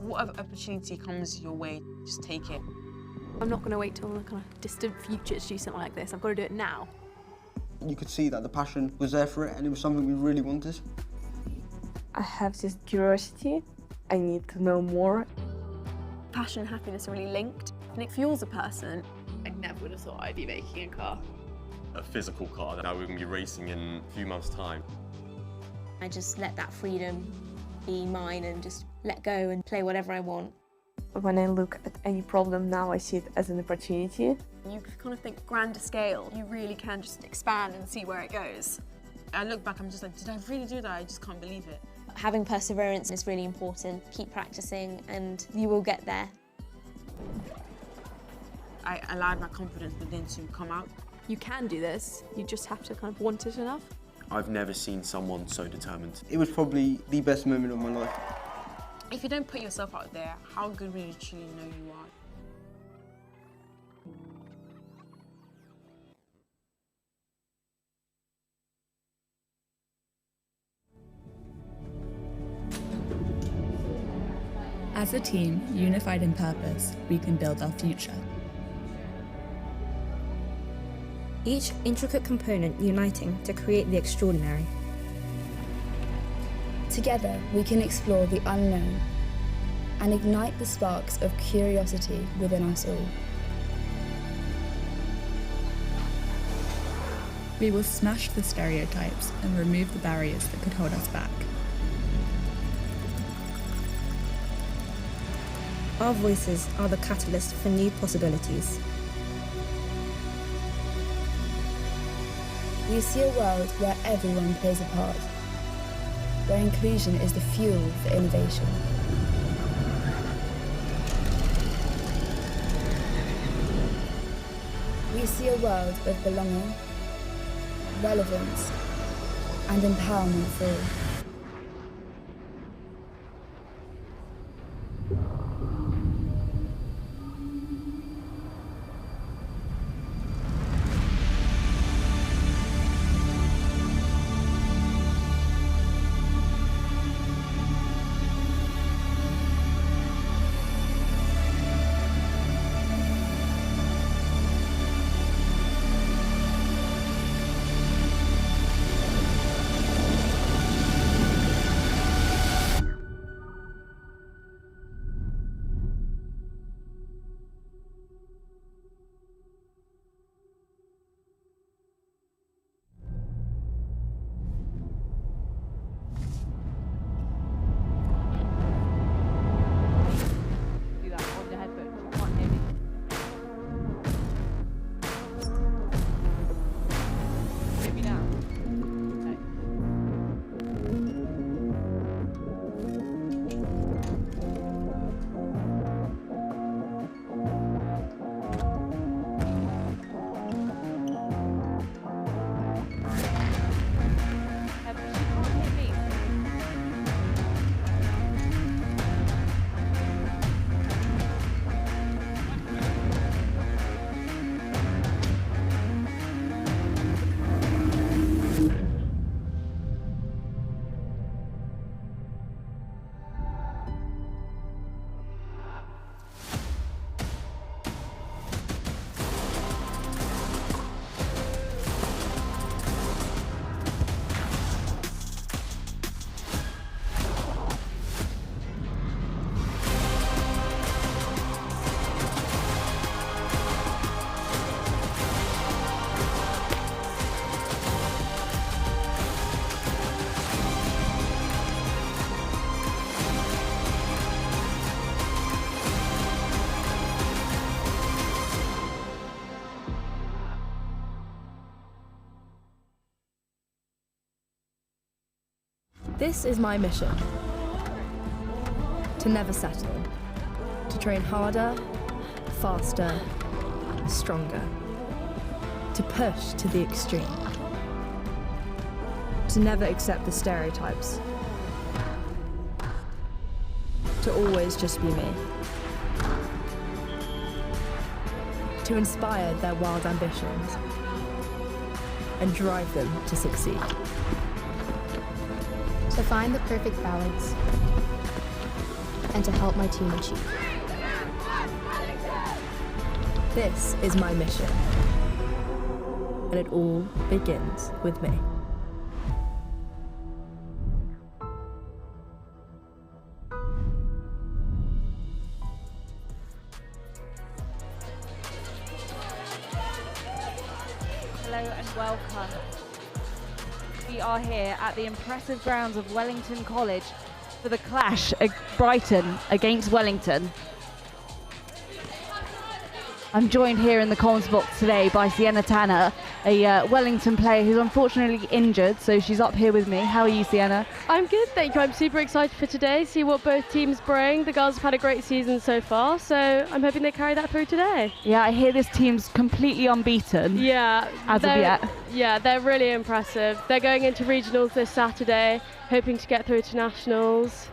Whatever opportunity comes your way, just take it. I'm not going to wait till the kind of distant future to do something like this. I've got to do it now. You could see that the passion was there for it and it was something we really wanted. I have this curiosity. I need to know more. Passion and happiness are really linked, and it fuels a person. I never would have thought I'd be making a car. A physical car that we're going to be racing in a few months' time. I just let that freedom be mine and just let go and play whatever I want. When I look at any problem now, I see it as an opportunity. You kind of think grander scale. You really can just expand and see where it goes. I look back, I'm just like, did I really do that? I just can't believe it. Having perseverance is really important. Keep practicing and you will get there. I allowed my confidence within to come out. You can do this, you just have to kind of want it enough. I've never seen someone so determined. It was probably the best moment of my life. If you don't put yourself out there, how good will you truly know you are? As a team, unified in purpose, we can build our future. Each intricate component uniting to create the extraordinary. Together, we can explore the unknown and ignite the sparks of curiosity within us all. We will smash the stereotypes and remove the barriers that could hold us back. Our voices are the catalyst for new possibilities. We see a world where everyone plays a part, where inclusion is the fuel for innovation. We see a world of belonging, relevance, and empowerment for all. This is my mission. To never settle. To train harder, faster, stronger. To push to the extreme. To never accept the stereotypes. To always just be me. To inspire their wild ambitions and drive them to succeed. To find the perfect balance and to help my team achieve. This is my mission, and it all begins with me. Hello and welcome. We are here at the impressive grounds of Wellington College for the clash of Brighton against Wellington. I'm joined here in the comms box today by Sienna Tanner, a Wellington player who's unfortunately injured, so she's up here with me. How are you, Sienna? I'm good, thank you. I'm super excited for today, see what both teams bring. The girls have had a great season so far, so I'm hoping they carry that through today. Yeah, I hear this team's completely unbeaten. Yeah. As of yet. Yeah, they're really impressive. They're going into regionals this Saturday, hoping to get through to nationals.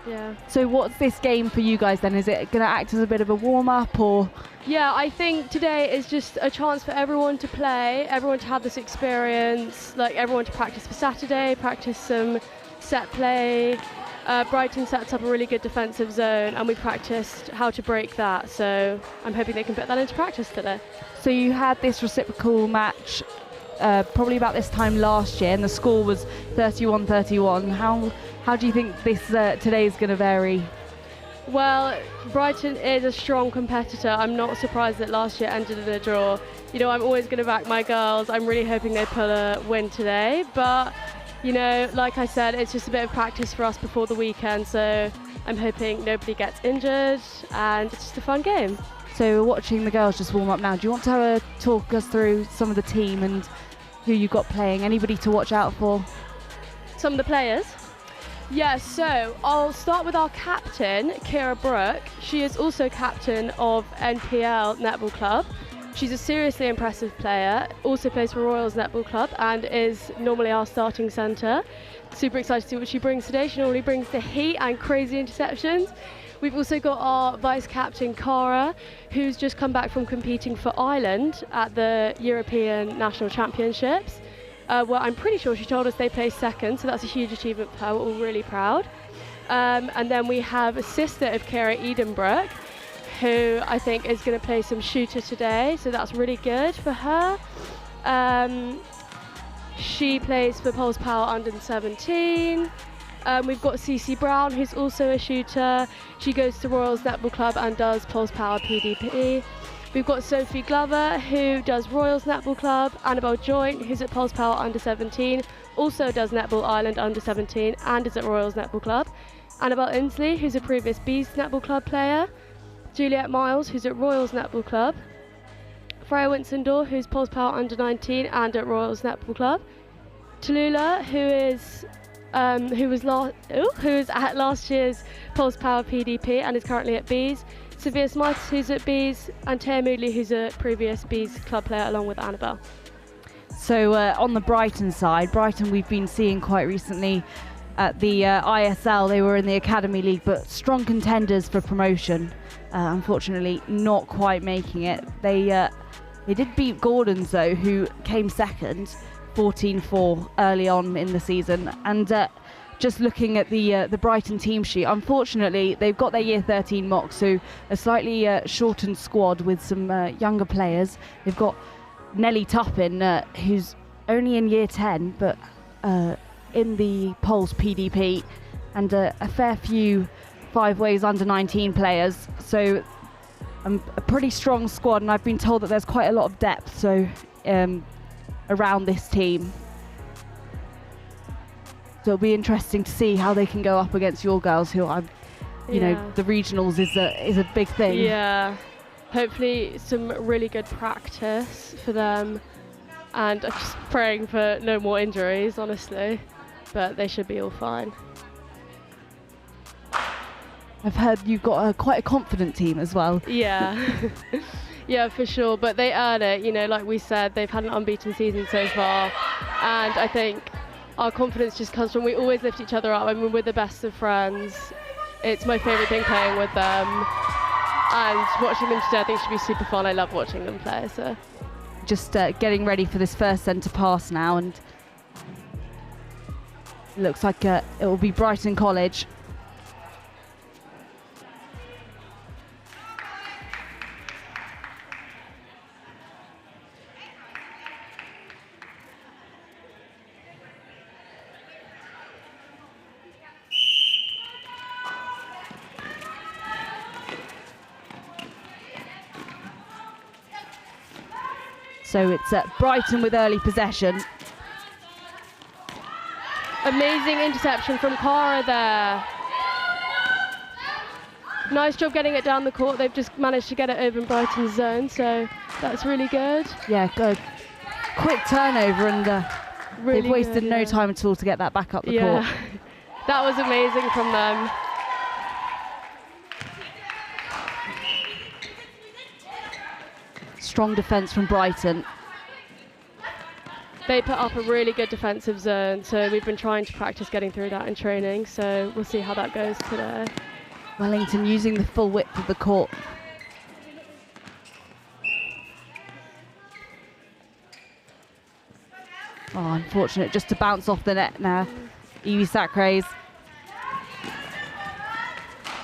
Yeah. So what's this game for you guys then? Is it going to act as a bit of a warm-up or...? Yeah, I think today is just a chance for everyone to play, everyone to have this experience, like everyone to practice for Saturday, practice some set play. Brighton sets up a really good defensive zone and we practiced how to break that, so I'm hoping they can put that into practice today. So you had this reciprocal match probably about this time last year and the score was 31-31. How do you think this today is going to vary? Well, Brighton is a strong competitor. I'm not surprised that last year ended in a draw. You know, I'm always going to back my girls. I'm really hoping they pull a win today. But, you know, like I said, it's just a bit of practice for us before the weekend. So I'm hoping nobody gets injured and it's just a fun game. So watching the girls just warm up now, do you want to talk us through some of the team and who you've got playing? Anybody to watch out for? Some of the players? Yeah, so I'll start with our captain, Kira Brooke. She is also captain of NPL Netball Club. She's a seriously impressive player, also plays for Royals Netball Club and is normally our starting centre. Super excited to see what she brings today. She normally brings the heat and crazy interceptions. We've also got our vice captain, Cara, who's just come back from competing for Ireland at the European National Championships. Well, I'm pretty sure she told us they placed second, so that's a huge achievement for her. We're all really proud. And then we have a sister of Kira, Edenbrook, who I think is going to play some shooter today, so that's really good for her. She plays for Pulse Power under 17. We've got Cece Brown, who's also a shooter. She goes to Royals Netball Club and does Pulse Power PDP. We've got Sophie Glover, who does Royals Netball Club. Annabelle Joint, who's at Pulse Power under 17, also does Netball Ireland under 17 and is at Royals Netball Club. Annabelle Inslee, who's a previous Bees Netball Club player. Juliet Miles, who's at Royals Netball Club. Freya Winsendor, who's Pulse Power under 19 and at Royals Netball Club. Tallulah, who was at last year's Pulse Power PDP and is currently at Bees. Sophia Smythe, who's at Bees, and Taya Moodley, who's a previous Bees club player, along with Annabelle. So on the Brighton side, Brighton we've been seeing quite recently at the ISL. They were in the Academy League, but strong contenders for promotion. Unfortunately, not quite making it. They did beat Gordons, though, who came second, 14-4 early on in the season. And just looking at the Brighton team sheet, unfortunately, they've got their Year 13 mock, so a slightly shortened squad with some younger players. They've got Nellie Tuppin, who's only in Year 10, but in the Pulse PDP, and a fair few 5 ways under 19 players. So a pretty strong squad, and I've been told that there's quite a lot of depth so around this team. So it'll be interesting to see how they can go up against your girls, who I'm, you know, the regionals is a big thing. Yeah, hopefully some really good practice for them, and I'm just praying for no more injuries, honestly, but they should be all fine. I've heard you've got quite a confident team as well. Yeah. Yeah, for sure, but they earn it, you know, like we said, they've had an unbeaten season so far, and I think our confidence just comes from we always lift each other up. I mean, we're the best of friends. It's my favourite thing playing with them, and watching them today I think should be super fun. I love watching them play. So, just getting ready for this first centre pass now, and it looks like it will be Brighton College. So it's Brighton with early possession. Amazing interception from Cara there. Nice job getting it down the court. They've just managed to get it over in Brighton's zone, so that's really good. Yeah, good. Quick turnover, and really they've wasted good, no time at all to get that back up the court. That was amazing from them. Strong defence from Brighton. They put up a really good defensive zone, so we've been trying to practice getting through that in training, so we'll see how that goes today. Wellington using the full width of the court. Oh, unfortunate just to bounce off the net now. Evie Sacrays.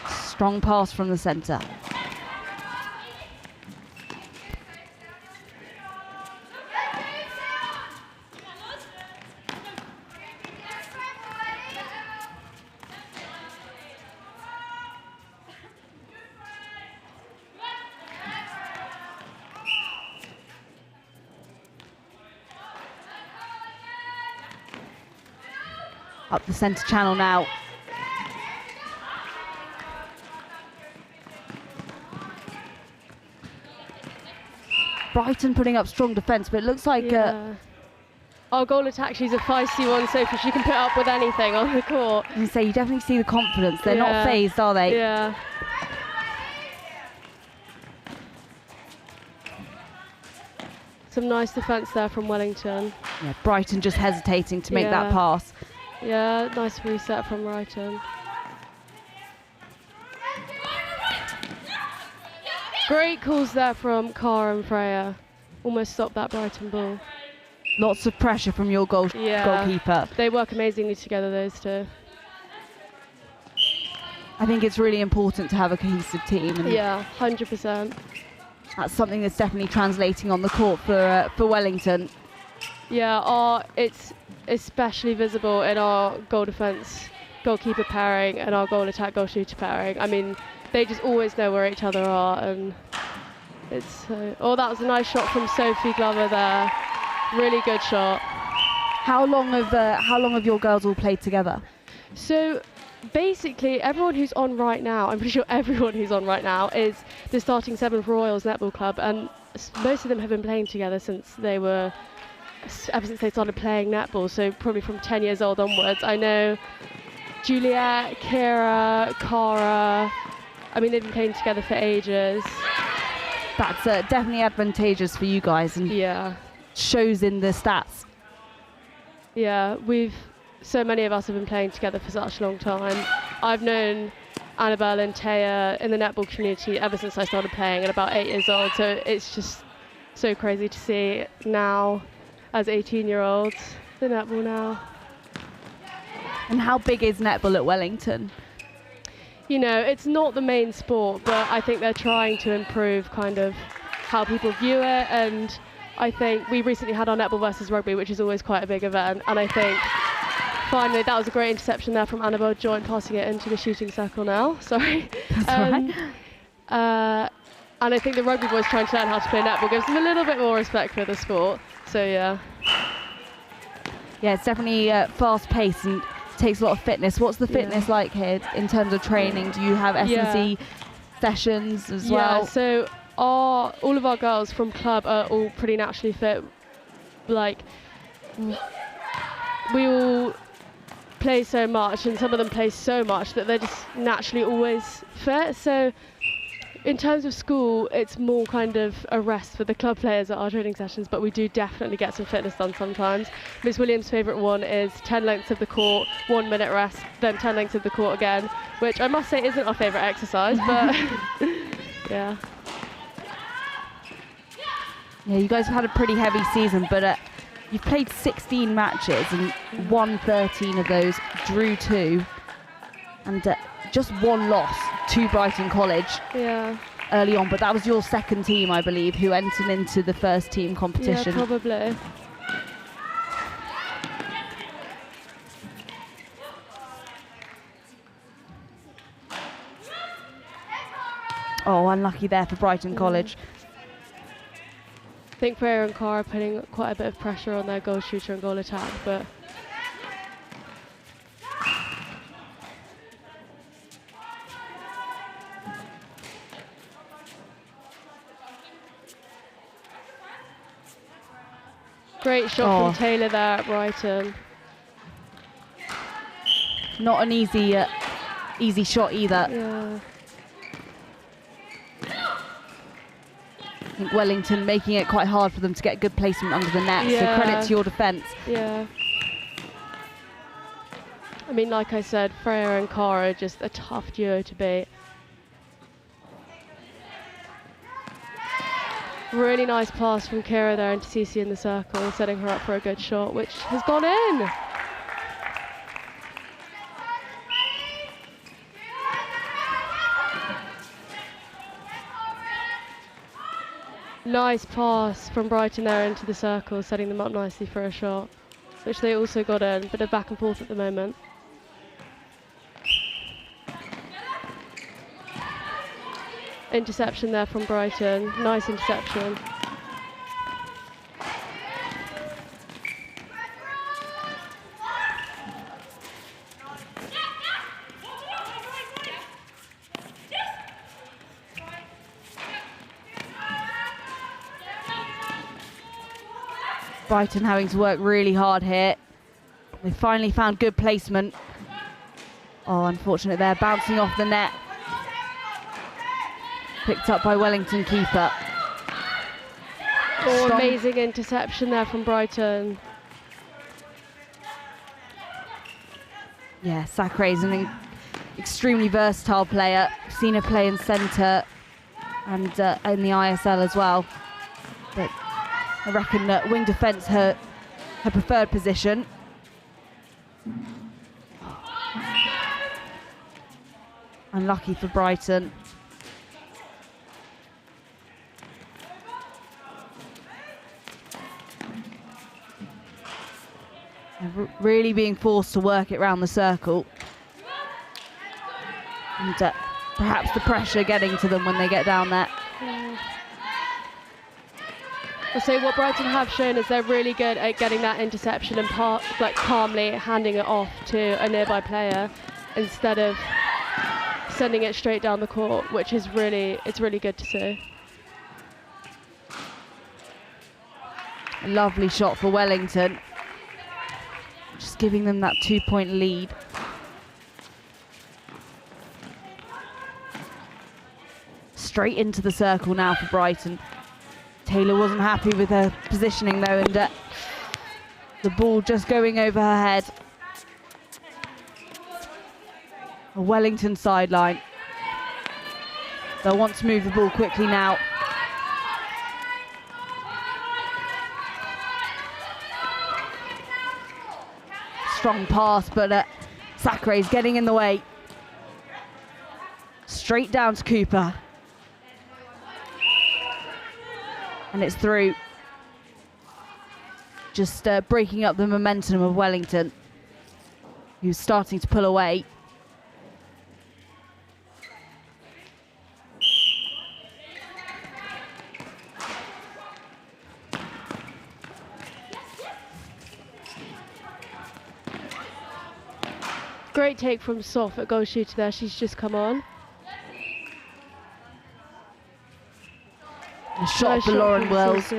Strong pass from the centre. Up the centre channel now. Brighton putting up strong defence, but it looks like our goal attack, she's a feisty one, Sophie. She can put up with anything on the court. I say, you definitely see the confidence. They're not phased, are they? Yeah. Some nice defence there from Wellington. Yeah, Brighton just hesitating to make that pass. Yeah, nice reset from Brighton. Great calls there from Cara and Freya. Almost stopped that Brighton ball. Lots of pressure from your goalkeeper. They work amazingly together, those two. I think it's really important to have a cohesive team. And yeah, 100%. That's something that's definitely translating on the court for Wellington. Yeah, it's especially visible in our goal defence goalkeeper pairing and our goal attack goal shooter pairing. I mean, they just always know where each other are, and it's oh, that was a nice shot from Sophie Glover there. Really good shot. How long have your girls all played together? So basically everyone who's on right now, I'm pretty sure everyone who's on right now is the starting 7 for Royals Netball Club, and most of them have been playing together ever since they started playing netball, so probably from 10 years old onwards. I know Juliet, Kira, Cara, I mean, they've been playing together for ages. That's definitely advantageous for you guys, and shows in the stats. Yeah, so many of us have been playing together for such a long time. I've known Annabelle and Taya in the netball community ever since I started playing at about 8 years old, so it's just so crazy to see now as 18-year-olds, the netball now. And how big is netball at Wellington? You know, it's not the main sport, but I think they're trying to improve kind of how people view it, and I think we recently had our netball versus rugby, which is always quite a big event, and I think finally that was a great interception there from Annabelle Joint, passing it into the shooting circle now. Sorry. That's all right. And I think the rugby boys trying to learn how to play netball gives them a little bit more respect for the sport. So yeah. Yeah, it's definitely fast-paced and takes a lot of fitness. What's the fitness like here in terms of training? Do you have S&C sessions as well? Yeah, so all of our girls from club are all pretty naturally fit. Like, we all play so much, and some of them play so much that they're just naturally always fit. So in terms of school, it's more kind of a rest for the club players at our training sessions, but we do definitely get some fitness done sometimes. Miss Williams' favourite one is 10 lengths of the court, 1 minute rest, then 10 lengths of the court again, which I must say isn't our favourite exercise, but yeah. Yeah, you guys have had a pretty heavy season, but you've played 16 matches and won 13 of those, drew 2, and just 1 loss to Brighton College early on, but that was your second team, I believe, who entered into the first team competition. Yeah, probably. Oh, unlucky there for Brighton College. I think Freya and Cara are putting quite a bit of pressure on their goal shooter and goal attack, but great shot from Taylor there at Brighton. Not an easy shot either. Yeah. I think Wellington making it quite hard for them to get good placement under the net, so credit to your defence. Yeah. I mean, like I said, Freya and Cara are just a tough duo to beat. Really nice pass from Kira there into Cece in the circle, setting her up for a good shot, which has gone in. Nice pass from Brighton there into the circle, setting them up nicely for a shot, which they also got in. Bit of back and forth at the moment. Interception there from Brighton. Nice interception. Brighton having to work really hard here. They finally found good placement. Oh, unfortunate there, bouncing off the net. Picked up by Wellington keeper. Oh, amazing interception there from Brighton. Yeah, Sacre is an extremely versatile player. I've seen her play in centre and in the ISL as well. But I reckon wing defence her preferred position. Unlucky for Brighton. Really being forced to work it round the circle. And perhaps the pressure getting to them when they get down there. I'll say what Brighton have shown is they're really good at getting that interception and calmly handing it off to a nearby player instead of sending it straight down the court, which is really good to see. A lovely shot for Wellington. Just giving them that 2-point lead. Straight into the circle now for Brighton. Taylor wasn't happy with her positioning though, and the ball just going over her head. A Wellington sideline. They'll want to move the ball quickly now. Strong pass, but Sacre is getting in the way. Straight down to Cooper. And it's through. Just breaking up the momentum of Wellington, who's starting to pull away. Great take from Soph at goal shooter there. She's just come on. A shot for Lauren Wells.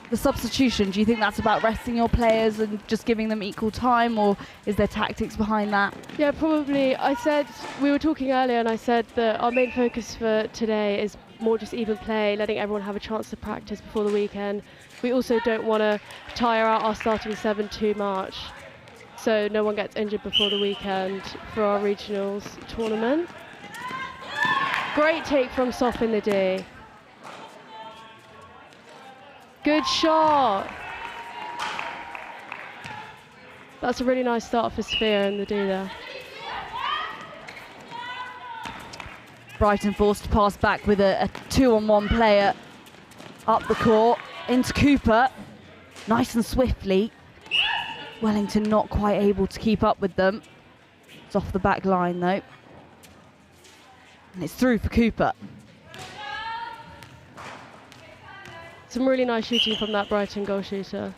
The substitution, do you think that's about resting your players and just giving them equal time, or is there tactics behind that? Yeah, probably. We were talking earlier and I said that our main focus for today is more just even play, letting everyone have a chance to practice before the weekend. We also don't want to tire out our starting 7 too much, so no one gets injured before the weekend for our regionals tournament. Great take from Soph in the D. Good shot. That's a really nice start for Sphere in the D there. Brighton forced to pass back with a 2-on-1 player up the court into Cooper. Nice and swiftly. Wellington not quite able to keep up with them. It's off the back line though. And it's through for Cooper. Some really nice shooting from that Brighton goal shooter.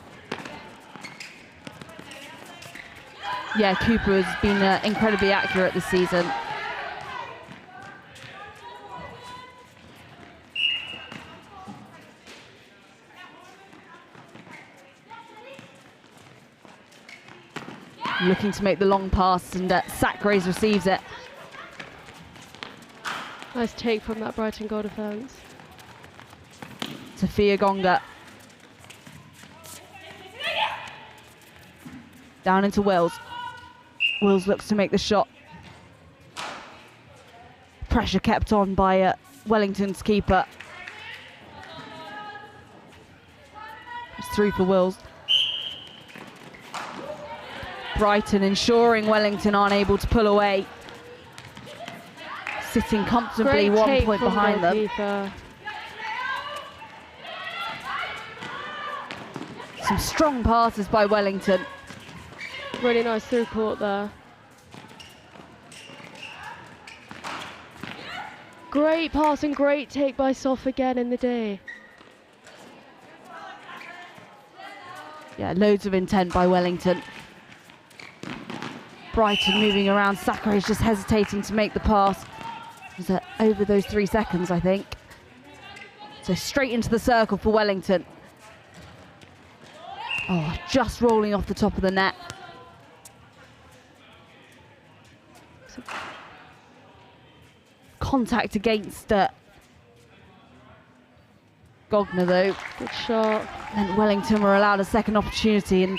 Yeah, Cooper has been incredibly accurate this season. Looking to make the long pass, and Sackrays receives it. Nice take from that Brighton goal defence. Sophia Gonga. Down into Wills. Wills looks to make the shot. Pressure kept on by Wellington's keeper. It's through for Wills. Brighton ensuring Wellington aren't able to pull away. Sitting comfortably 1 point behind them. Goalkeeper. Some strong passes by Wellington. Really nice through court there. Great pass and great take by Soph again in the day. Yeah, loads of intent by Wellington. Brighton moving around. Sakkari is just hesitating to make the pass. It was over those 3 seconds, I think. So straight into the circle for Wellington. Oh, just rolling off the top of the net. Contact against Gogner though. Good shot. And Wellington were allowed a second opportunity, and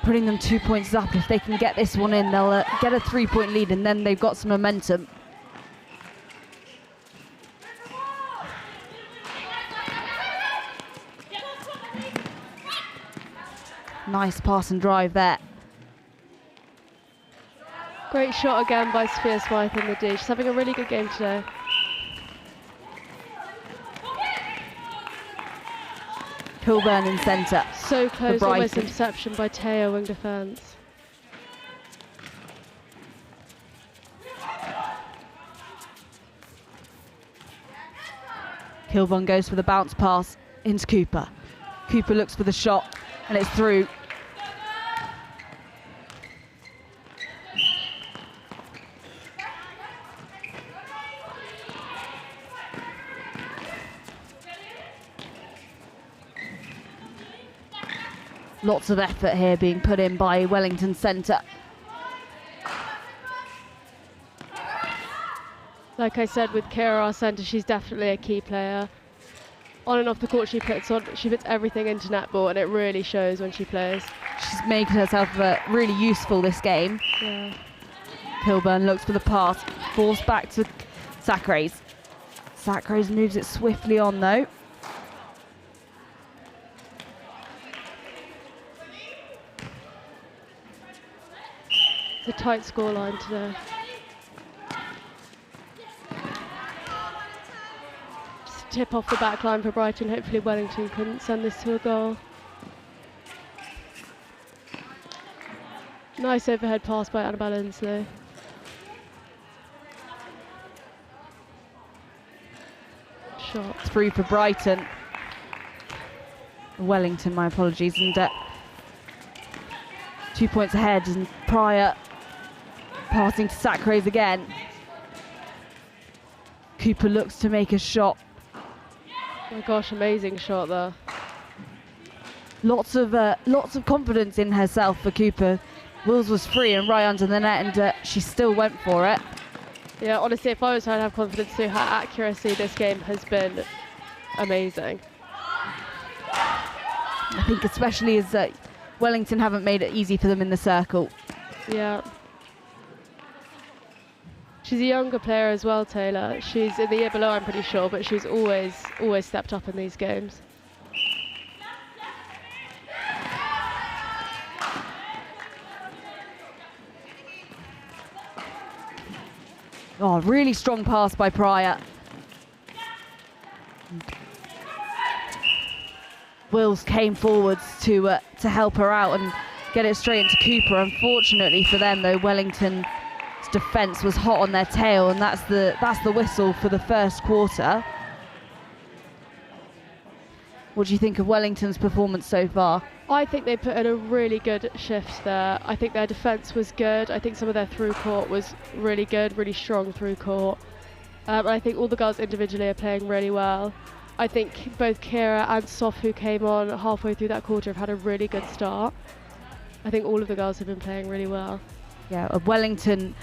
putting them 2 points up. If they can get this one in, they'll get a 3-point lead, and then they've got some momentum. Nice pass and drive there. Great shot again by Sophia Smythe in the D. She's having a really good game today. Kilburn in centre. So close, almost interception by Teo, wing defence. Kilburn goes for the bounce pass into Cooper. Cooper looks for the shot, and it's through. Lots of effort here being put in by Wellington centre. Like I said with Kira, our centre, she's definitely a key player. On and off the court, she puts everything into netball, and it really shows when she plays. She's making herself really useful this game. Yeah. Kilburn looks for the pass, falls back to Sackrays. Sackrays moves it swiftly on though. It's a tight scoreline today. Just tip off the back line for Brighton. Hopefully Wellington can send this to a goal. Nice overhead pass by Annabelle Inslee. Shot. Through for Brighton. Wellington, my apologies. And 2 points ahead, and Pryor passing to Sackrays again. Cooper looks to make a shot. Oh my gosh, amazing shot there. Lots of confidence in herself for Cooper. Wills was free and right under the net, and she still went for it. Yeah, honestly, if I was trying to have confidence too, her accuracy this game has been amazing. I think especially as Wellington haven't made it easy for them in the circle. Yeah. She's a younger player as well, Taylor. She's in the year below, I'm pretty sure, but she's always stepped up in these games. Oh, really strong pass by Pryor. Wills came forwards to help her out, and get it straight into Cooper. Unfortunately for them, though, Wellington's defence was hot on their tail, and that's the whistle for the first quarter. What do you think of Wellington's performance so far? I think they put in a really good shift there. I think their defence was good. I think some of their through court was really good, really strong through court. I think all the girls individually are playing really well. I think both Kira and Soph, who came on halfway through that quarter, have had a really good start. I think all of the girls have been playing really well. Yeah, Wellington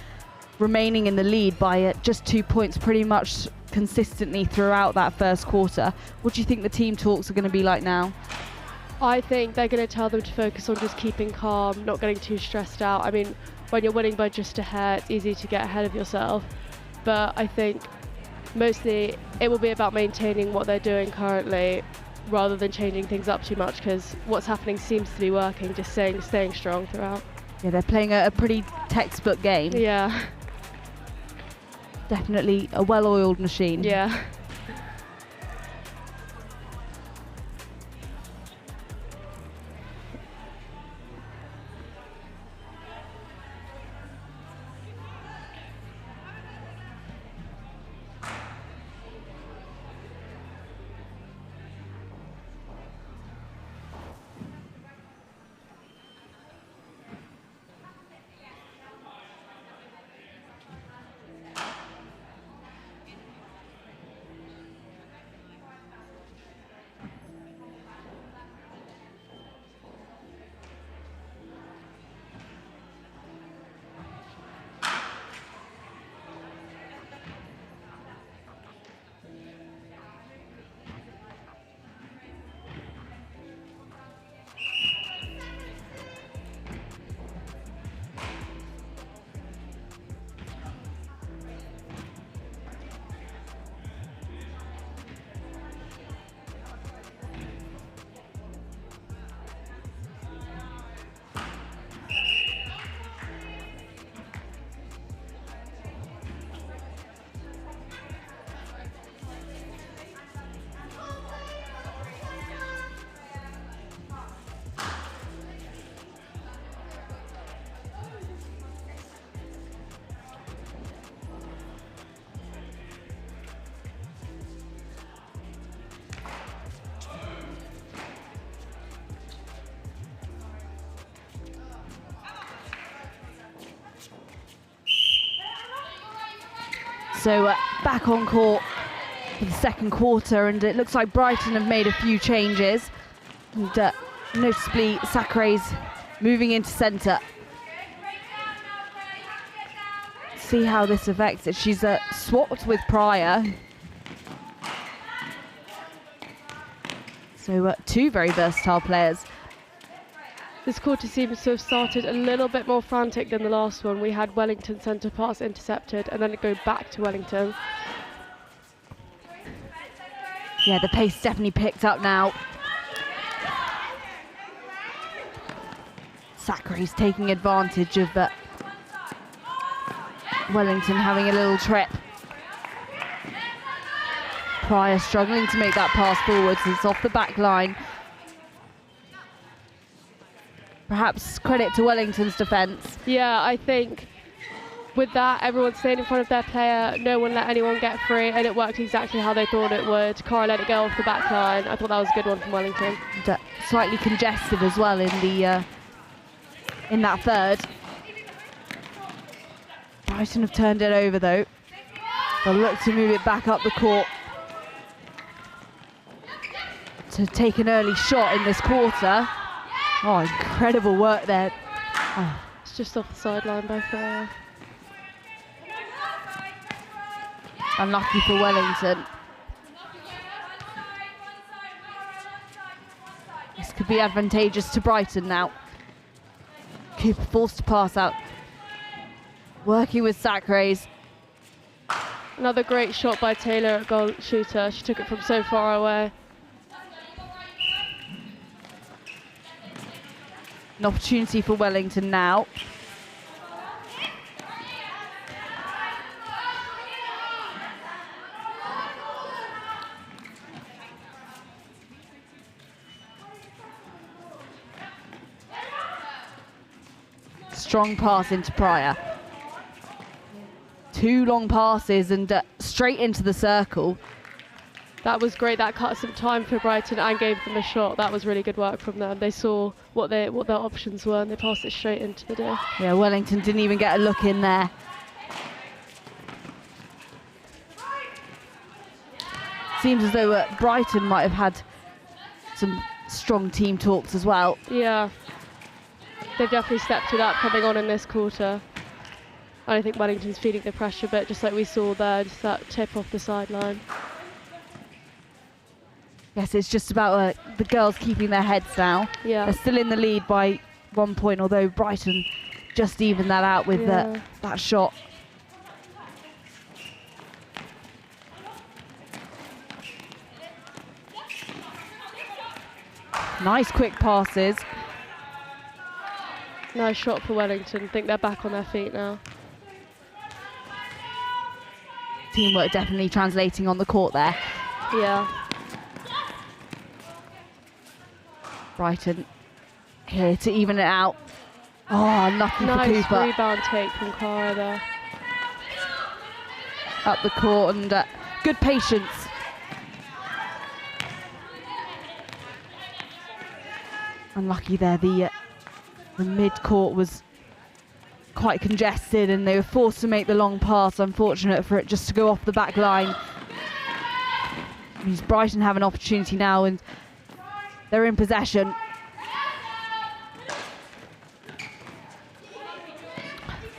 remaining in the lead by just 2 points pretty much consistently throughout that first quarter. What do you think the team talks are going to be like now? I think they're going to tell them to focus on just keeping calm, not getting too stressed out. I mean, when you're winning by just a hair, it's easy to get ahead of yourself. But I think mostly it will be about maintaining what they're doing currently rather than changing things up too much, because what's happening seems to be working, just staying strong throughout. Yeah, they're playing a pretty textbook game. Yeah. Definitely a well-oiled machine. Yeah. So back on court for the second quarter, and it looks like Brighton have made a few changes. And noticeably, Sakure's moving into centre. See how this affects it. She's swapped with Pryor. So two very versatile players. This quarter seems to have started a little bit more frantic than the last one. We had Wellington centre pass intercepted and then it go back to Wellington. Yeah, the pace definitely picked up now. Sakure's taking advantage of Wellington having a little trip. Pryor struggling to make that pass forwards. It's off the back line. Perhaps credit to Wellington's defence. Yeah, I think with that, everyone stayed in front of their player. No one let anyone get free, and it worked exactly how they thought it would. Cara let it go off the back line. I thought that was a good one from Wellington. And, slightly congested as well in the in that third. Brighton have turned it over though. They'll look to move it back up the court to take an early shot in this quarter. Oh, incredible work there. Oh. It's just off the sideline by Freya. Unlucky for Wellington. This could be advantageous to Brighton now. Cooper forced to pass out. Working with Sakure's. Another great shot by Taylor at goal shooter. She took it from so far away. An opportunity for Wellington now. Strong pass into Pryor. 2 long passes and straight into the circle. That was great. That cut some time for Brighton and gave them a shot. That was really good work from them. They saw what their options were and they passed it straight into the dish. Yeah, Wellington didn't even get a look in there. Seems as though Brighton might have had some strong team talks as well. Yeah, they've definitely stepped it up coming on in this quarter. I don't think Wellington's feeling the pressure, but just like we saw there, just that tip off the sideline. Yes, it's just about the girls keeping their heads down. Yeah. They're still in the lead by 1 point, although Brighton just evened that out with that shot. Nice quick passes. Nice shot for Wellington. I think they're back on their feet now. Teamwork definitely translating on the court there. Yeah. Brighton here to even it out. Oh, unlucky for Cooper. Nice rebound take from Cara there. Up the court and good patience. Unlucky there, the mid-court was quite congested and they were forced to make the long pass. Unfortunate for it just to go off the back line. Means Brighton have an opportunity now and they're in possession.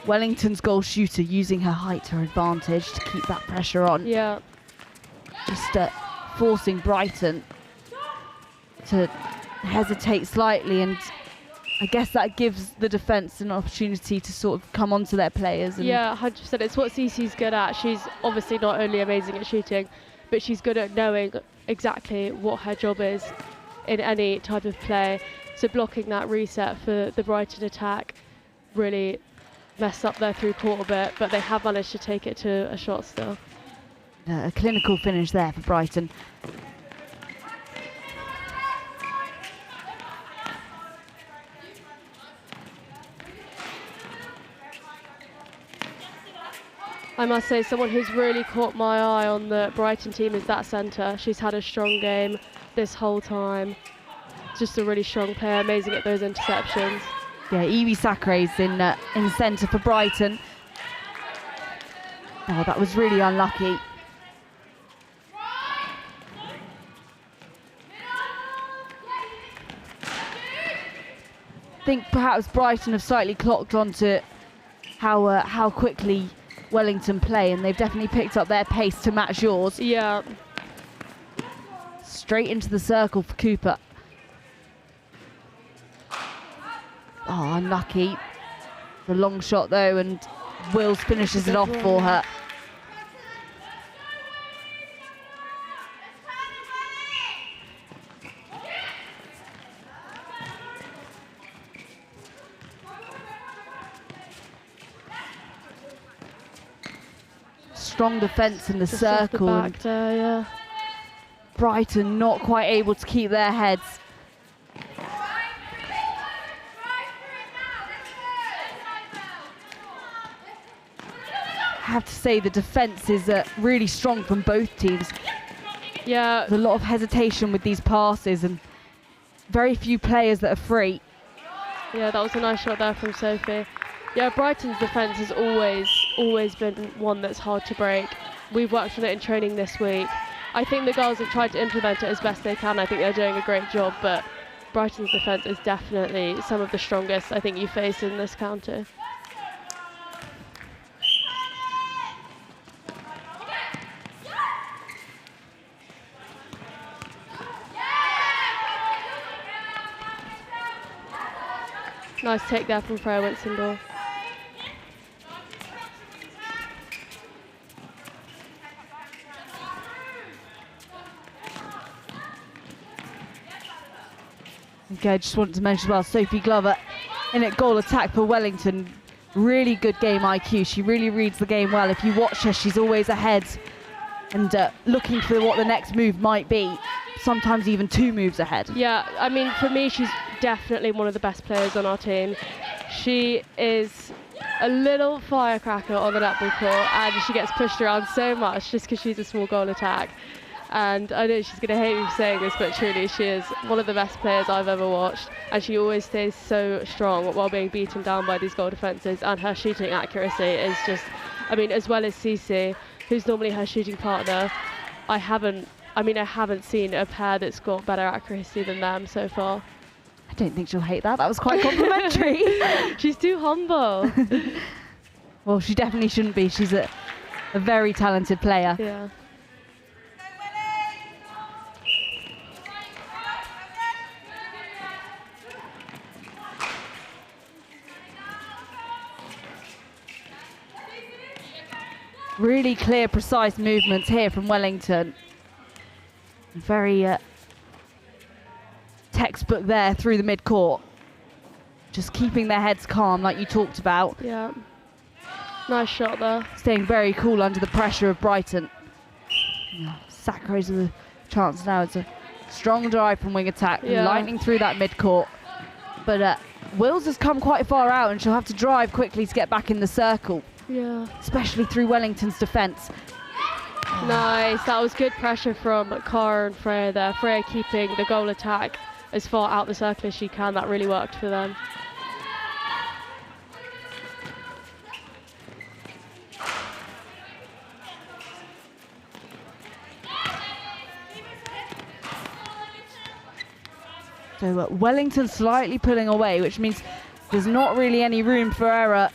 Wellington's goal shooter using her height to her advantage to keep that pressure on. Yeah. Just forcing Brighton to hesitate slightly, and I guess that gives the defence an opportunity to sort of come onto their players. And yeah, 100%. It's what Cece's good at. She's obviously not only amazing at shooting, but she's good at knowing exactly what her job is in any type of play. So blocking that reset for the Brighton attack really messed up their through court a bit, but they have managed to take it to a shot still. a clinical finish there for Brighton. I must say, someone who's really caught my eye on the Brighton team is that centre. She's had a strong game this whole time. Just a really strong player, amazing at those interceptions. Yeah, Evie Sacre's in centre for Brighton. Oh, that was really unlucky. I think perhaps Brighton have slightly clocked onto how quickly Wellington play, and they've definitely picked up their pace to match yours. Yeah. Straight into the circle for Cooper. Oh, unlucky. The long shot though, and Wills finishes it off for her. Strong defence in the Just circle. off the back there, yeah. Brighton not quite able to keep their heads. I have to say the defence is really strong from both teams. Yeah. There's a lot of hesitation with these passes and very few players that are free. Yeah, that was a nice shot there from Sophie. Yeah, Brighton's defence has always been one that's hard to break. We've worked on it in training this week. I think the girls have tried to implement it as best they can. I think they're doing a great job, but Brighton's defence is definitely some of the strongest I think you face in this county. Nice take there from Freya Winston. Okay, I just wanted to mention as well, Sophie Glover in at goal attack for Wellington. Really good game IQ. She really reads the game well. If you watch her, she's always ahead and looking for what the next move might be. Sometimes even 2 moves ahead. Yeah, I mean, for me, she's definitely one of the best players on our team. She is a little firecracker on the netball court, and she gets pushed around so much just because she's a small goal attack. And I know she's going to hate me for saying this, but truly she is one of the best players I've ever watched, and she always stays so strong while being beaten down by these goal defences, and her shooting accuracy is just, I mean, as well as Cece, who's normally her shooting partner, I haven't seen a pair that's got better accuracy than them so far. I don't think she'll hate that. That was quite complimentary. She's too humble. Well, she definitely shouldn't be. She's a very talented player. Yeah. Really clear, precise movements here from Wellington. Very textbook there through the mid-court. Just keeping their heads calm like you talked about. Yeah. Nice shot there. Staying very cool under the pressure of Brighton. Sacro's with a chance now. It's a strong drive from wing attack, lightning through that mid-court. But Wills has come quite far out, and she'll have to drive quickly to get back in the circle. Yeah. Especially through Wellington's defence. Nice. That was good pressure from Cara and Freya there. Freya keeping the goal attack as far out the circle as she can. That really worked for them. So Wellington slightly pulling away, which means there's not really any room for error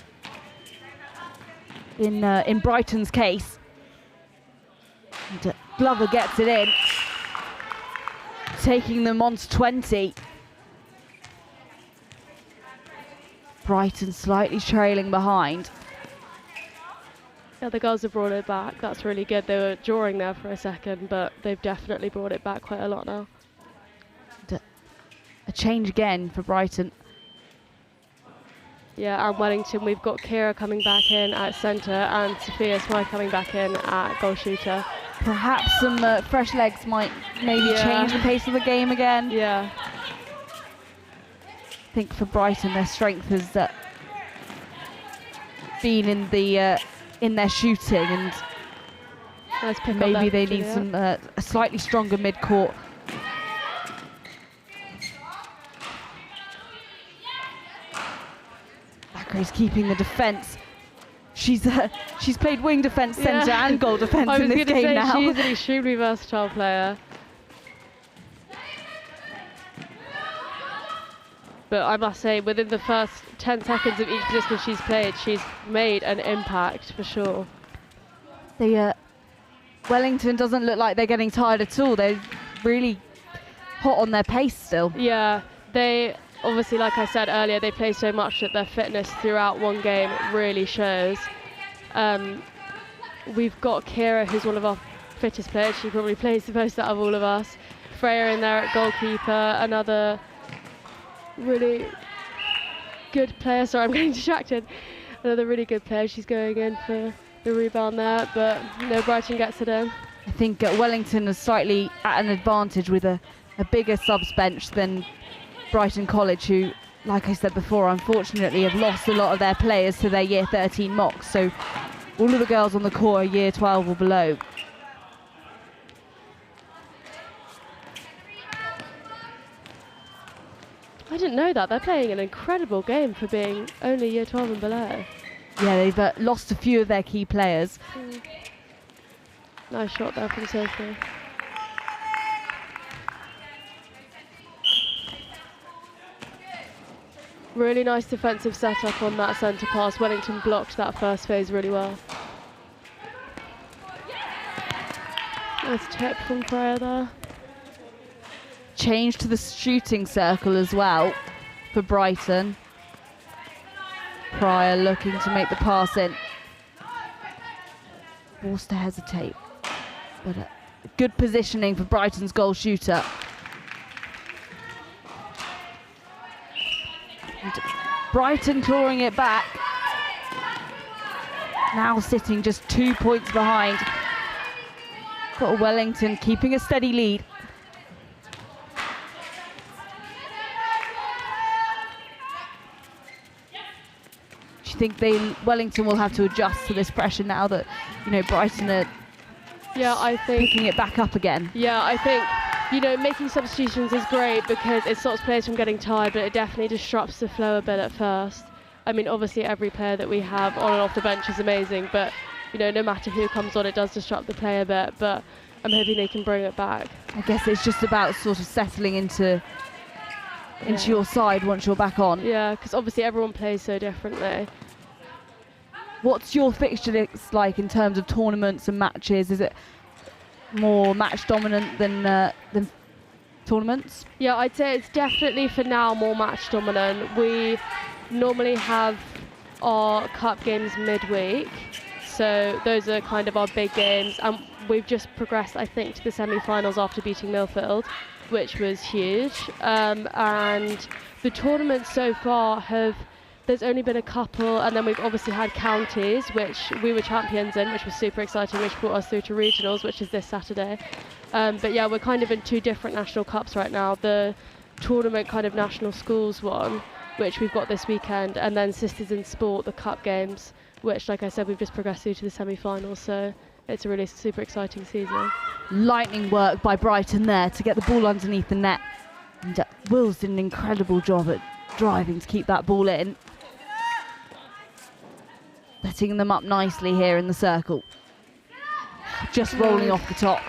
in Brighton's case. And, Glover gets it in, taking them on to 20. Brighton slightly trailing behind. Yeah, the girls have brought it back. That's really good. They were drawing there for a second, but they've definitely brought it back quite a lot now. And, a change again for Brighton. Yeah, and Wellington, we've got Kira coming back in at centre and Sophia Smythe coming back in at goal shooter. Perhaps some fresh legs might maybe change the pace of the game again. Yeah. I think for Brighton, their strength has been in their shooting, and nice pick maybe they need some a slightly stronger mid-court. Is keeping the defence. She's played wing defence, centre and goal defence in this game now. She's an extremely versatile player. But I must say, within the first 10 seconds of each position she's played, she's made an impact for sure. Wellington doesn't look like they're getting tired at all. They're really hot on their pace still. Yeah, they obviously, like I said earlier, they play so much that their fitness throughout one game really shows. We've got Kira, who's one of our fittest players. She probably plays the most out of all of us. Freya in there at goalkeeper, another really good player. Sorry, I'm getting distracted. Another really good player. She's going in for the rebound there, but no, Brighton gets it in. I think Wellington is slightly at an advantage with a bigger subs bench than Brighton College, who, like I said before, unfortunately have lost a lot of their players to their year 13 mocks. So all of the girls on the court are year 12 or below. I didn't know that. They're playing an incredible game for being only year 12 and below. Yeah, they've lost a few of their key players. Nice shot there from Sophie. Really nice defensive setup on that centre pass. Wellington blocked that first phase really well. Nice tip from Freya there. Change to the shooting circle as well for Brighton. Pryor looking to make the pass in. Forced to hesitate. But good positioning for Brighton's goal shooter. And Brighton clawing it back. Now sitting just 2 points behind. Got Wellington keeping a steady lead. think Wellington will have to adjust to this pressure now that, you know, Brighton are picking it back up again? Yeah, I think, you know, making substitutions is great because it stops players from getting tired, but it definitely disrupts the flow a bit at first. I mean, obviously every player that we have on and off the bench is amazing, but, you know, no matter who comes on, it does disrupt the play a bit, but I'm hoping they can bring it back. I guess it's just about sort of settling into your side once you're back on. Yeah, because obviously everyone plays so differently. What's your fixture list like in terms of tournaments and matches? Is it more match dominant than tournaments? Yeah, I'd say it's definitely for now more match dominant. We normally have our cup games midweek, so those are kind of our big games, and we've just progressed, I think, to the semi-finals after beating Millfield, which was huge. And the tournaments so far there's only been a couple, and then we've obviously had counties, which we were champions in, which was super exciting, which brought us through to regionals, which is this Saturday. But yeah, we're kind of in 2 different national cups right now. The tournament kind of national schools one, which we've got this weekend, and then Sisters in Sport, the cup games, which, like I said, we've just progressed through to the semi-finals, so it's a really super exciting season. Lightning work by Brighton there to get the ball underneath the net. And Wills did an incredible job at driving to keep that ball in. Setting them up nicely here in the circle. Just rolling off the top.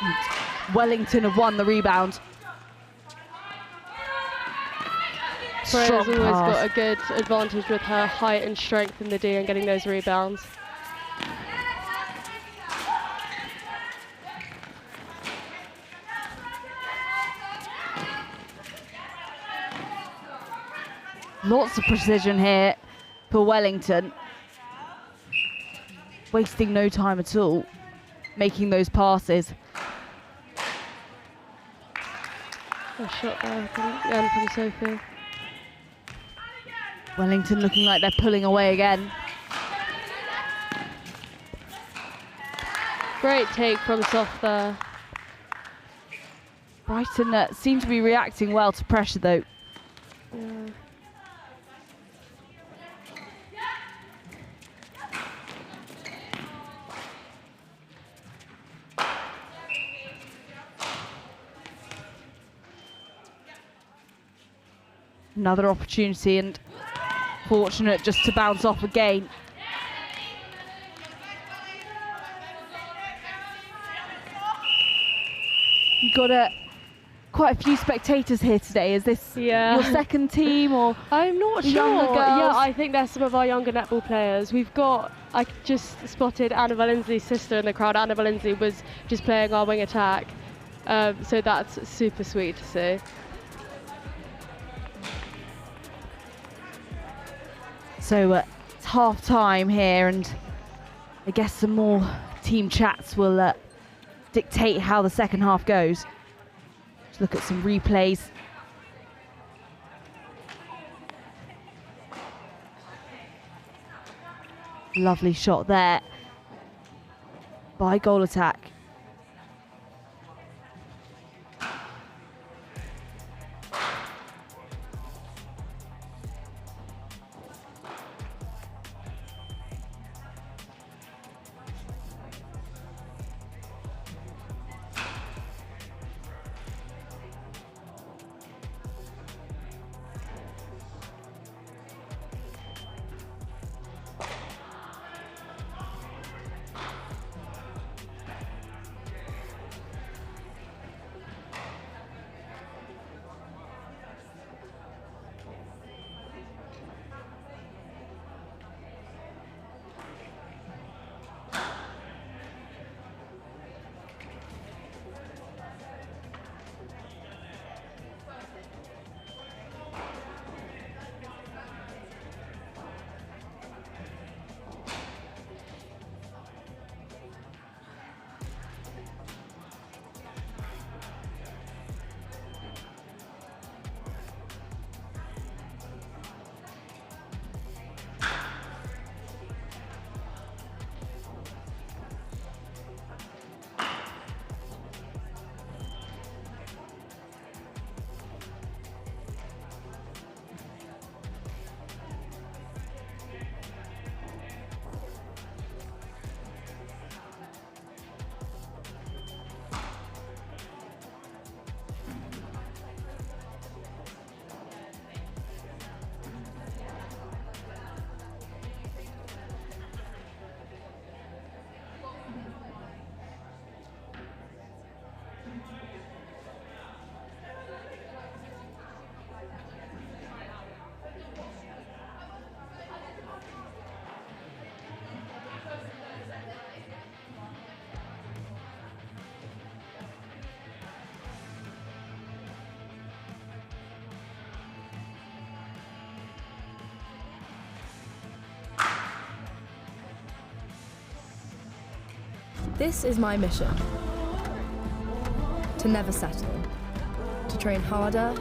And Wellington have won the rebound. Freya's always got a good advantage with her height and strength in the D and getting those rebounds. Lots of precision here for Wellington. Wasting no time at all, making those passes. A shot there from Sophie. Wellington looking like they're pulling away again. Great take from Soft there. Brighton seem to be reacting well to pressure though. Yeah. Another opportunity, and fortunate just to bounce off again. You've got quite a few spectators here today. Is this your second team, or I'm not sure. Younger girls? Yeah, I think they're some of our younger netball players. We've got, I just spotted Annabelle Lindsay's sister in the crowd. Annabelle Lindsay was just playing our wing attack, so that's super sweet to see. So it's half time here, and I guess some more team chats will dictate how the second half goes. Let's look at some replays. Lovely shot there by Goal Attack. This is my mission. To never settle. To train harder,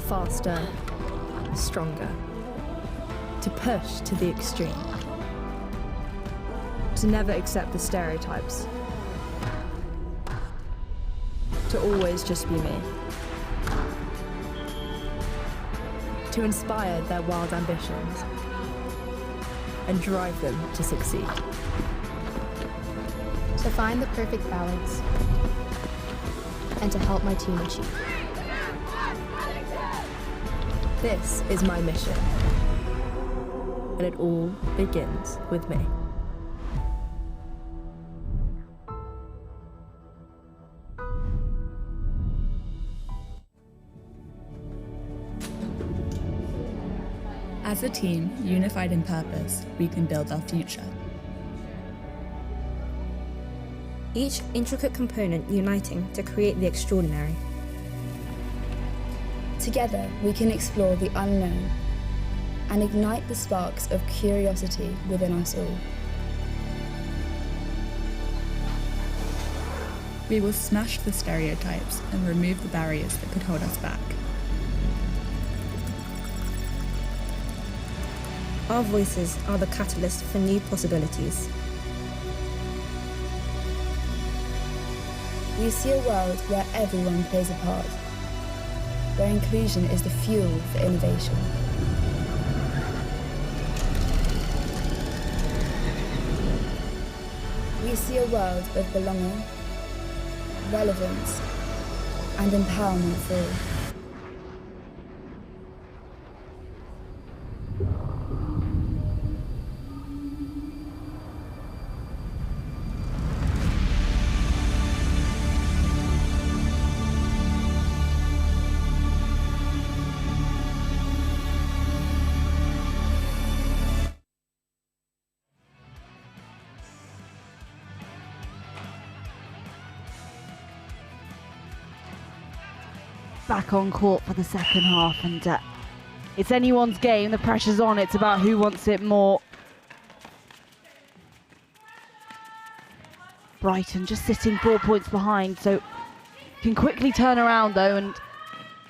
faster, stronger. To push to the extreme. To never accept the stereotypes. To always just be me. To inspire their wild ambitions and drive them to succeed. To find the perfect balance and to help my team achieve. This is my mission, and it all begins with me. As a team, unified in purpose, we can build our future. Each intricate component uniting to create the extraordinary. Together, we can explore the unknown and ignite the sparks of curiosity within us all. We will smash the stereotypes and remove the barriers that could hold us back. Our voices are the catalyst for new possibilities. We see a world where everyone plays a part, where inclusion is the fuel for innovation. We see a world of belonging, relevance, and empowerment for all. Back on court for the second half, and it's anyone's game. The pressure's on. It's about who wants it more. Brighton just sitting 4 points behind, so can quickly turn around though, and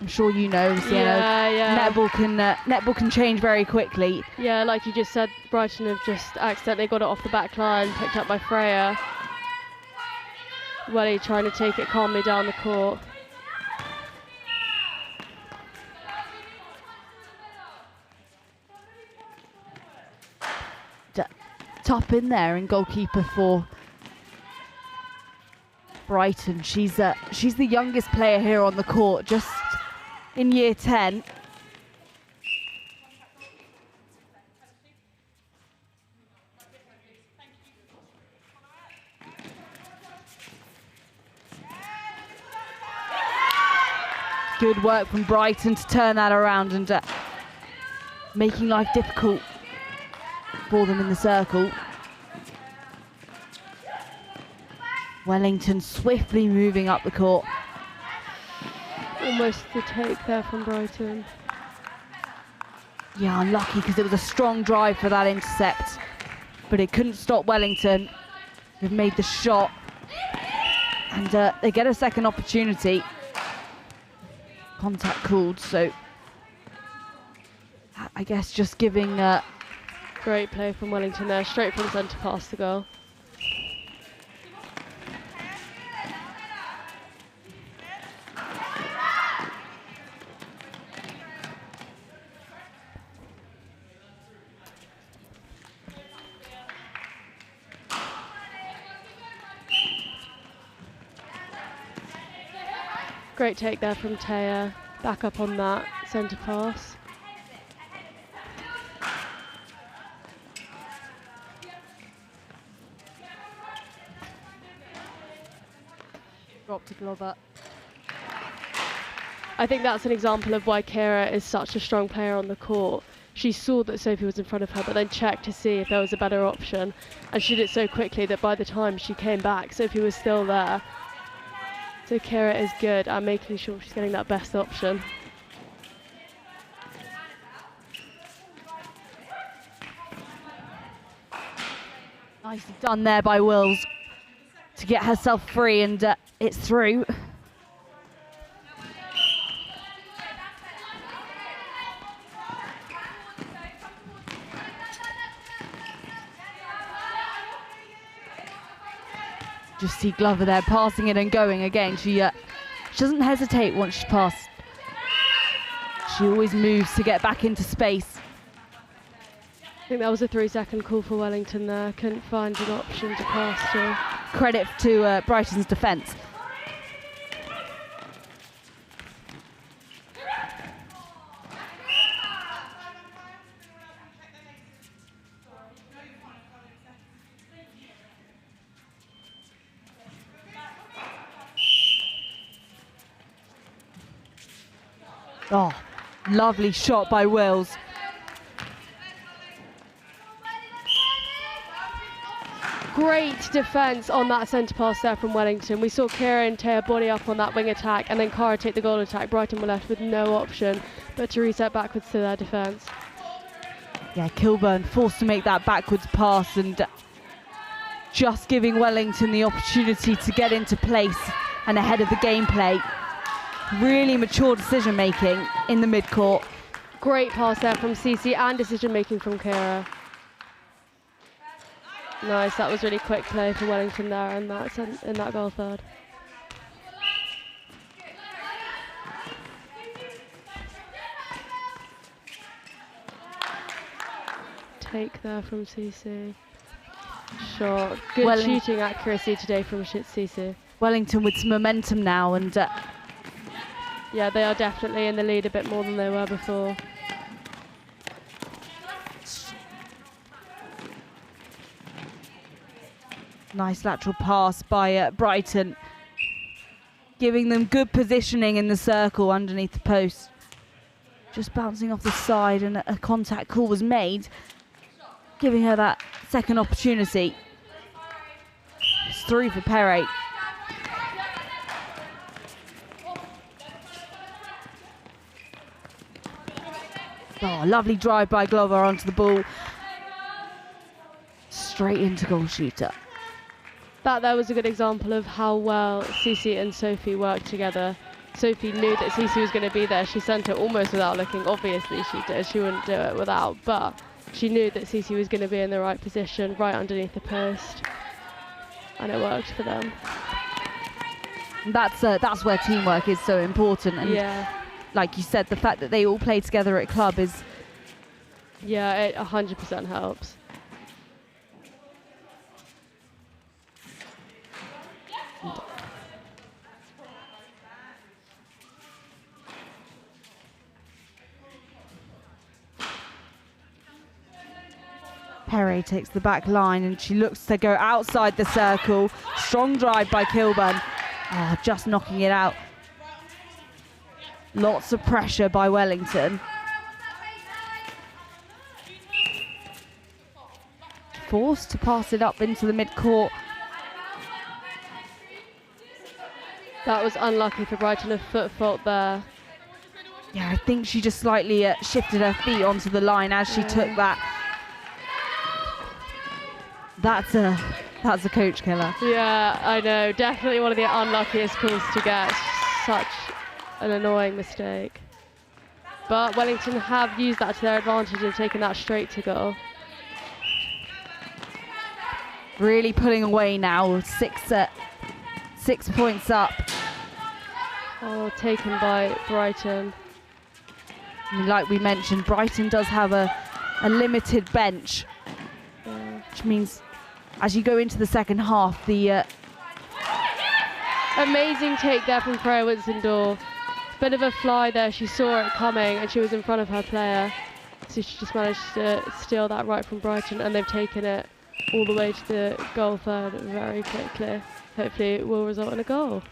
I'm sure you know, Sienna, Netball can change very quickly. Yeah, like you just said, Brighton have just accidentally got it off the back line, picked up by Freya. Welly trying to take it calmly down the court. Top in there, and goalkeeper for Brighton. She's the youngest player here on the court, just in year 10. Good work from Brighton to turn that around and making life difficult for them in the circle. Wellington swiftly moving up the court. Almost the take there from Brighton. Yeah, unlucky because it was a strong drive for that intercept, but it couldn't stop Wellington. They've made the shot, and they get a second opportunity. Contact called, so I guess just giving... Great play from Wellington there, straight from centre past the goal. Great take there from Taya, back up on that centre pass. Dropped to Glover. I think that's an example of why Kira is such a strong player on the court. She saw that Sophie was in front of her, but then checked to see if there was a better option, and she did it so quickly that by the time she came back, Sophie was still there. So Kira is good at making sure she's getting that best option. Nicely done there by Wills. to get herself free, and it's through. Just see Glover there passing it and going again. She doesn't hesitate once she's passed. She always moves to get back into space. I think that was a 3-second call for Wellington there. Couldn't find an option to pass to. Credit to Brighton's defence. Oh, lovely shot by Wills. Great defence on that centre pass there from Wellington. We saw Kieran tear body up on that wing attack and then Cara take the goal attack. Brighton were left with no option but to reset backwards to their defence. Yeah, Kilburn forced to make that backwards pass and just giving Wellington the opportunity to get into place and ahead of the gameplay. Really mature decision making in the mid-court. Great pass there from Cece and decision making from Kira. Nice, that was really quick play for Wellington there in that goal third. Take there from Cece. Shot. Good shooting accuracy today from Cece. Wellington with some momentum now, and yeah, they are definitely in the lead a bit more than they were before. Nice lateral pass by Brighton, giving them good positioning in the circle underneath the post. Just bouncing off the side, and a contact call was made, giving her that second opportunity. It's through for Perret. Oh, lovely drive by Glover onto the ball. Straight into goal shooter. That there was a good example of how well Cece and Sophie worked together. Sophie knew that Cece was going to be there. She sent it almost without looking. Obviously she did. She wouldn't do it without. But she knew that Cece was going to be in the right position, right underneath the post. And it worked for them. That's where teamwork is so important. And yeah. Like you said, the fact that they all play together at club is... Yeah, it 100% helps. Perret takes the back line and she looks to go outside the circle. Strong drive by Kilburn. Oh, just knocking it out. Lots of pressure by Wellington. Forced to pass it up into the mid-court. That was unlucky for Brighton, a foot fault there. Yeah, I think she just slightly shifted her feet onto the line as she took that. That's a coach killer. Yeah, I know. Definitely one of the unluckiest calls to get. Such an annoying mistake. But Wellington have used that to their advantage and taken that straight to goal. Really pulling away now. 6 points up. Oh, taken by Brighton. And like we mentioned, Brighton does have a limited bench, which means as you go into the second half, the amazing take there from Freya Winsendorf. Bit of a fly there, she saw it coming and she was in front of her player. So she just managed to steal that right from Brighton, and they've taken it all the way to the goal third very quickly. Hopefully it will result in a goal.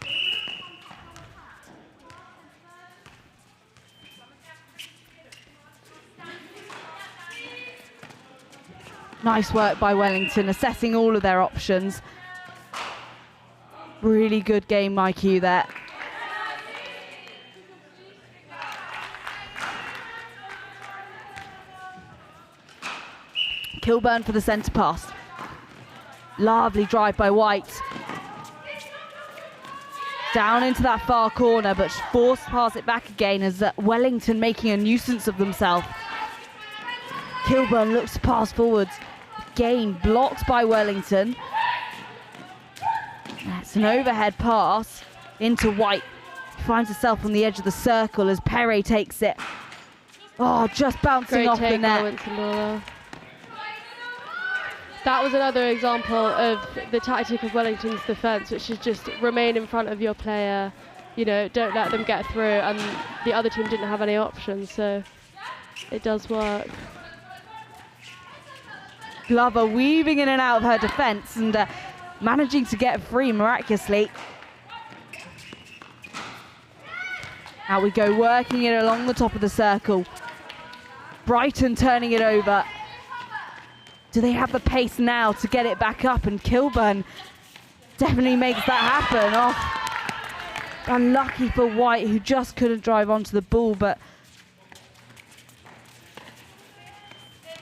Nice work by Wellington, assessing all of their options. Really good game IQ there. Kilburn for the centre pass. Lovely drive by White. Down into that far corner, but forced to pass it back again as Wellington making a nuisance of themselves. Kilburn looks to pass forwards. Again, blocked by Wellington. That's an overhead pass into White. Finds herself on the edge of the circle as Perret takes it. Oh, just bouncing off the net. That was another example of the tactic of Wellington's defence, which is just remain in front of your player, you know, don't let them get through, and the other team didn't have any options, so it does work. Glover weaving in and out of her defence and managing to get free miraculously. Out we go, working it along the top of the circle. Brighton turning it over. Do they have the pace now to get it back up? And Kilburn definitely makes that happen. Oh, unlucky for White, who just couldn't drive onto the ball, but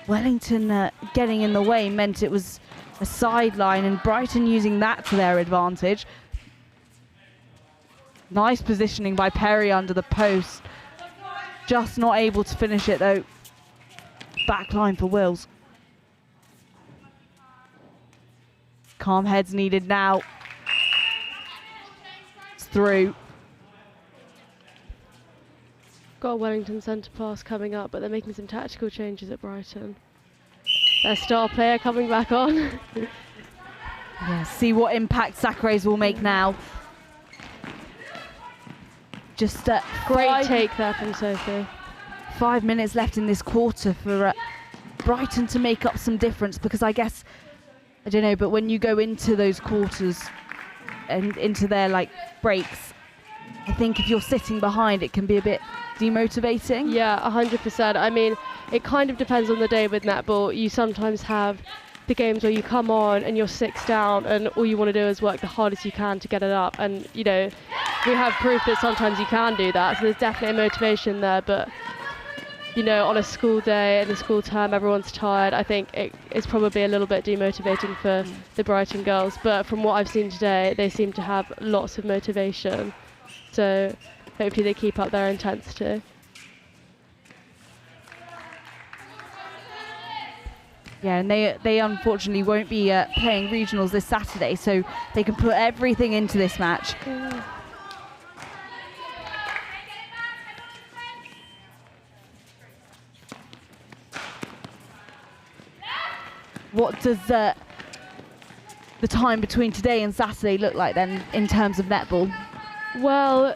Wellington getting in the way meant it was a sideline, and Brighton using that to their advantage. Nice positioning by Perret under the post. Just not able to finish it though. Backline for Wills. Calm heads needed now. It's through. Got a Wellington centre pass coming up, but they're making some tactical changes at Brighton. Their star player coming back on. Yeah, see what impact Sacres will make now. Just great take there from Sophie. 5 minutes left in this quarter for Brighton to make up some difference, because I guess, I don't know, but when you go into those quarters and into their like breaks, I think if you're sitting behind, it can be a bit demotivating. Yeah, 100%. I mean, it kind of depends on the day with netball. You sometimes have the games where you come on and you're 6 down and all you want to do is work the hardest you can to get it up. And, you know, we have proof that sometimes you can do that. So there's definitely a motivation there. But, you know, on a school day and a school term, everyone's tired. I think it's probably a little bit demotivating for the Brighton girls. But from what I've seen today, they seem to have lots of motivation. So hopefully they keep up their intensity. Yeah, and they unfortunately won't be playing regionals this Saturday, so they can put everything into this match. What does the time between today and Saturday look like then in terms of netball? Well,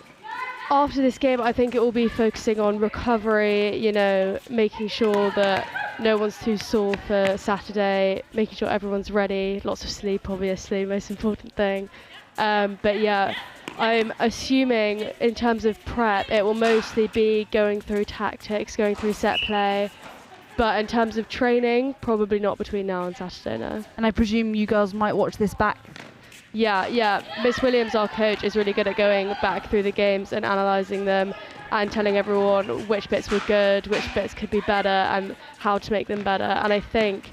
after this game, I think it will be focusing on recovery, you know, making sure that no one's too sore for Saturday, making sure everyone's ready, lots of sleep, obviously, most important thing. But yeah, I'm assuming in terms of prep, it will mostly be going through tactics, going through set play. But in terms of training, probably not between now and Saturday, no. And I presume you girls might watch this back? Yeah. Miss Williams, our coach, is really good at going back through the games and analysing them and telling everyone which bits were good, which bits could be better, and how to make them better. And I think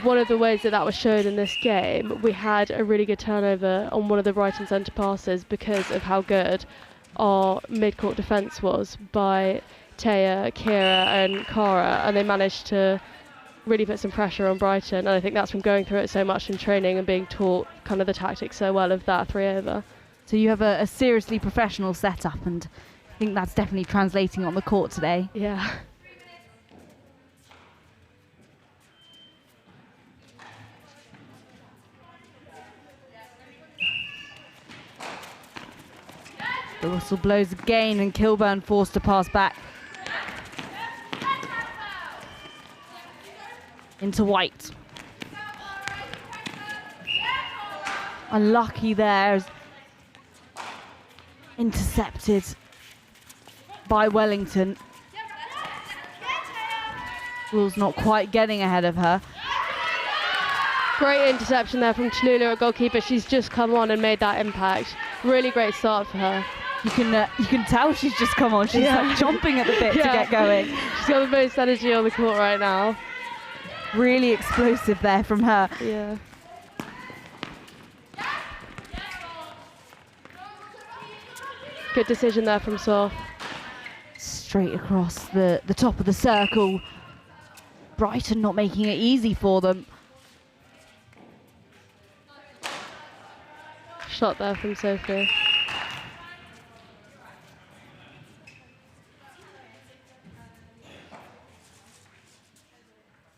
one of the ways that was shown in this game, we had a really good turnover on one of the Brighton centre passes because of how good our mid-court defence was by Taya, Kira and Cara, and they managed to really put some pressure on Brighton, and I think that's from going through it so much in training and being taught kind of the tactics so well of that 3-over. So you have a seriously professional setup, and I think that's definitely translating on the court today. Yeah. The whistle blows again and Kilburn forced to pass back. Into White. Unlucky there. Intercepted by Wellington. Will's not quite getting ahead of her. Great interception there from Tallulah, a goalkeeper. She's just come on and made that impact. Really great start for her. You can tell she's just come on. She's like chomping at the bit to get going. She's got the most energy on the court right now. Really explosive there from her. Yeah. Good decision there from Sof. Straight across the top of the circle. Brighton not making it easy for them. Shot there from Sophie.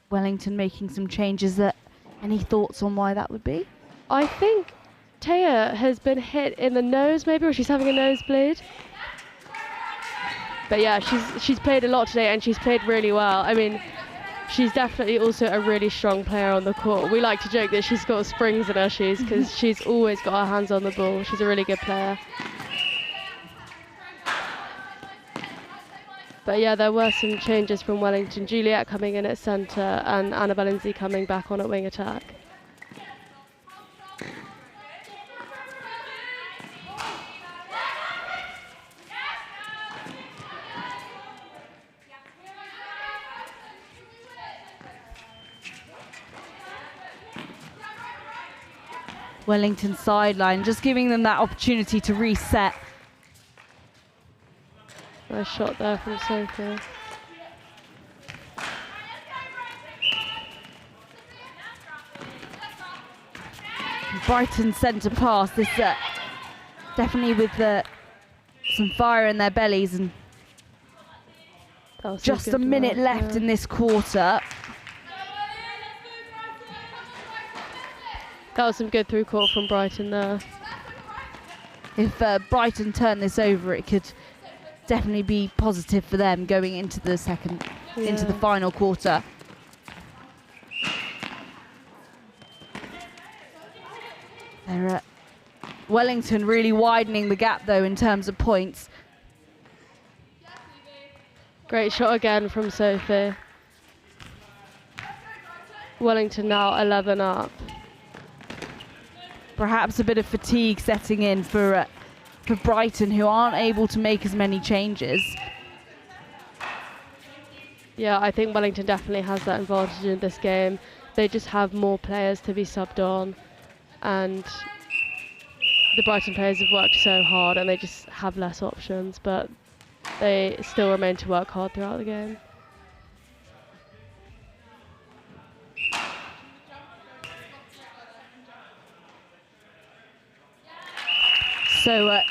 Wellington making some changes. Any thoughts on why that would be? I think Taya has been hit in the nose maybe, or she's having a nosebleed. But yeah, she's played a lot today and she's played really well. I mean, she's definitely also a really strong player on the court. We like to joke that she's got springs in her shoes because she's always got her hands on the ball. She's a really good player. But yeah, there were some changes from Wellington. Juliet coming in at centre and Annabelle Lindsay coming back on at wing attack. Wellington sideline, just giving them that opportunity to reset. Nice shot there from Sophie. Brighton centre pass. This definitely with some fire in their bellies, and just a minute left in this quarter. That was some good through court from Brighton there. If Brighton turn this over, it could definitely be positive for them going into the into the final quarter. They're Wellington really widening the gap though in terms of points. Great shot again from Sophie. Wellington now 11 up. Perhaps a bit of fatigue setting in for Brighton, who aren't able to make as many changes. Yeah, I think Wellington definitely has that advantage in this game. They just have more players to be subbed on, and the Brighton players have worked so hard and they just have less options, but they still remain to work hard throughout the game. So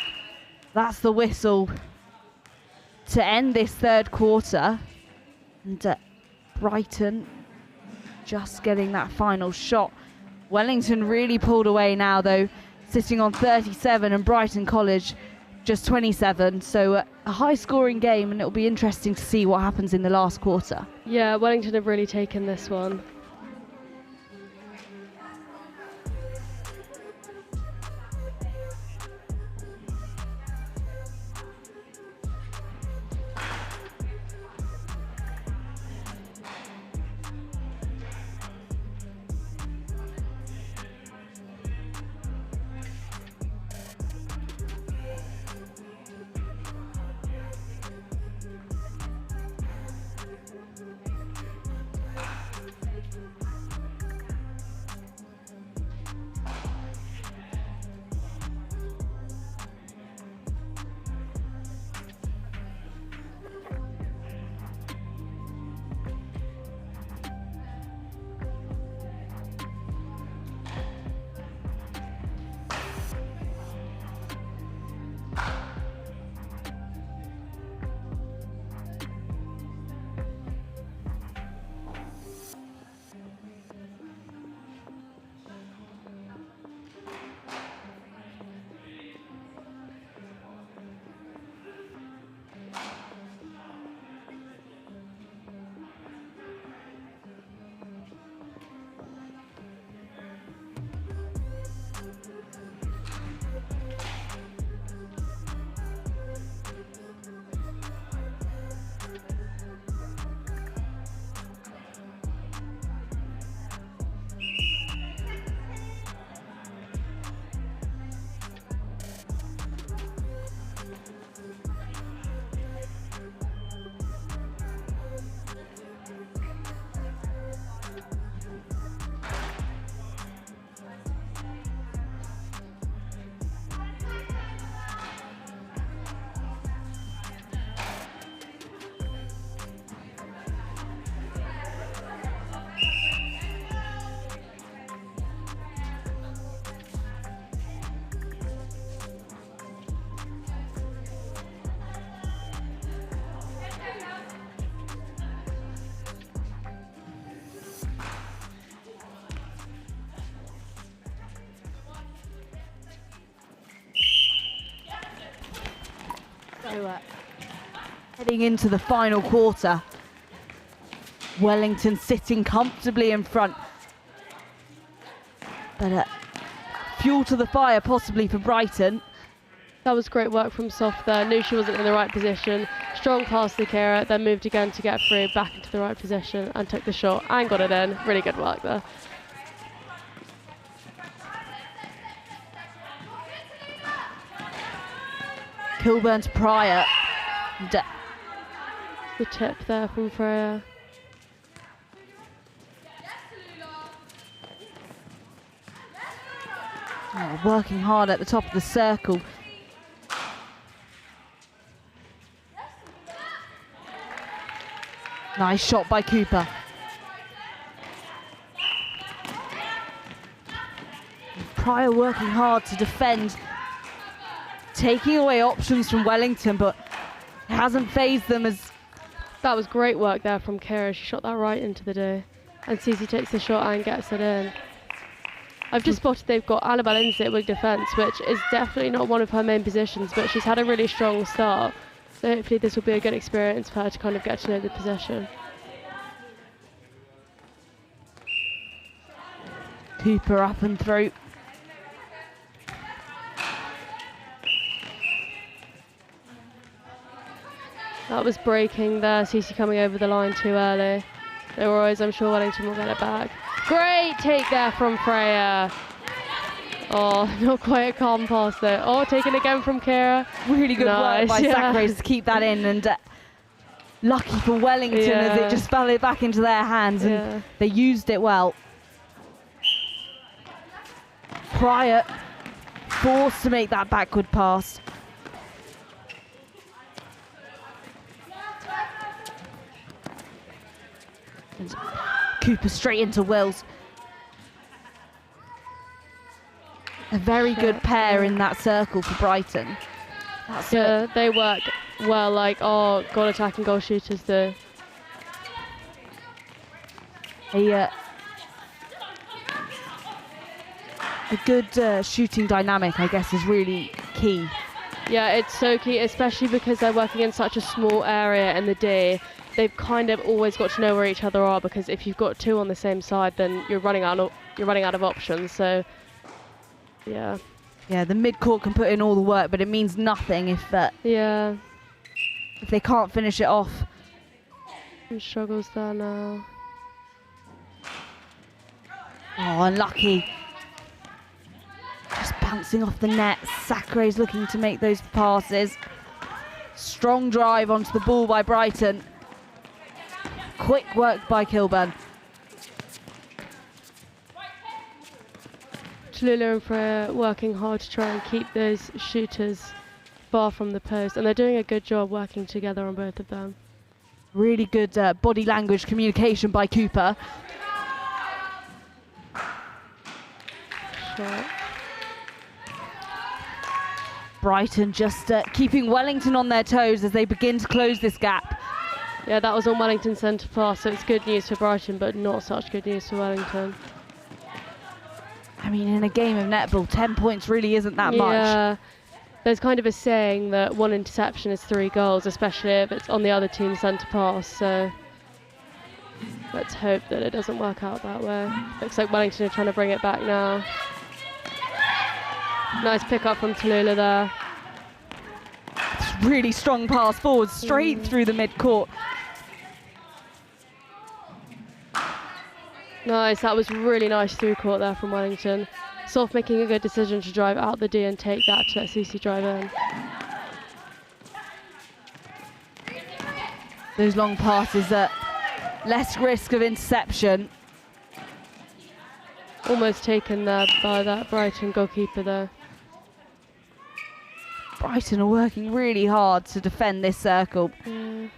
that's the whistle to end this third quarter. And Brighton just getting that final shot. Wellington really pulled away now though, sitting on 37, and Brighton College just 27. So a high scoring game, and it'll be interesting to see what happens in the last quarter. Yeah, Wellington have really taken this one. So, heading into the final quarter, Wellington sitting comfortably in front. But fuel to the fire possibly for Brighton. That was great work from Soft there. Knew she wasn't in the right position. Strong pass to Kira, then moved again to get through, back into the right position and took the shot and got it in. Really good work there. Kilburn to Pryor. The tip there from Freya. Oh, working hard at the top of the circle. Nice shot by Cooper. Pryor working hard to defend, taking away options from Wellington, but it hasn't phased them as... That was great work there from Kira. She shot that right into the D. And Cici takes the shot and gets it in. I've just spotted they've got Annabelle Ince at wing defence, which is definitely not one of her main positions, but she's had a really strong start. So hopefully this will be a good experience for her to kind of get to know the possession. Cooper up and through. That was breaking there. Cici coming over the line too early. No worries, I'm sure Wellington will get it back. Great take there from Freya. Oh, not quite a calm pass there. Oh, taken again from Kira. Really good work by Sacrays to keep that in, and lucky for Wellington as it just fell back into their hands, and they used it well. Pryor forced to make that backward pass. And Cooper straight into Wills. A very good pair in that circle for Brighton. That's they work well, like, goal attacking goal shooters do. A good shooting dynamic, I guess, is really key. Yeah, it's so key, especially because they're working in such a small area in the day. They've kind of always got to know where each other are, because if you've got two on the same side, then you're running out of options. So, yeah. Yeah, the mid-court can put in all the work, but it means nothing if if they can't finish it off. Some struggles there now. Oh, unlucky. Just bouncing off the net. Sacrays looking to make those passes. Strong drive onto the ball by Brighton. Quick work by Kilburn. Tallulah and Freya working hard to try and keep those shooters far from the post, and they're doing a good job working together on both of them. Really good body language communication by Cooper. Shot. Brighton just keeping Wellington on their toes as they begin to close this gap. Yeah, that was on Wellington's centre pass, so it's good news for Brighton, but not such good news for Wellington. I mean, in a game of netball, 10 points really isn't that much. Yeah, there's kind of a saying that 1 interception is 3 goals, especially if it's on the other team's centre pass, so let's hope that it doesn't work out that way. Looks like Wellington are trying to bring it back now. Nice pick up from Tallulah there. It's really strong pass forward, straight through the mid-court. Nice, that was really nice through court there from Wellington. Soft making a good decision to drive out the D and take that to let Cici drive in. Those long passes, less risk of interception. Almost taken there by that Brighton goalkeeper there. Brighton are working really hard to defend this circle. Yeah.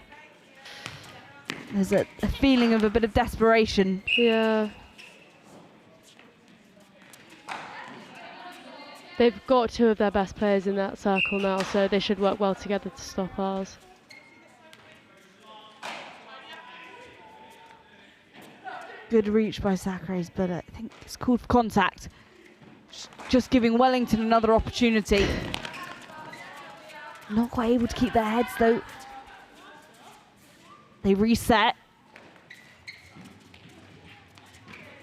There's a feeling of a bit of desperation. Yeah. They've got 2 of their best players in that circle now, so they should work well together to stop ours. Good reach by Sacrays, but I think it's called for contact. Just giving Wellington another opportunity. Not quite able to keep their heads though. They reset.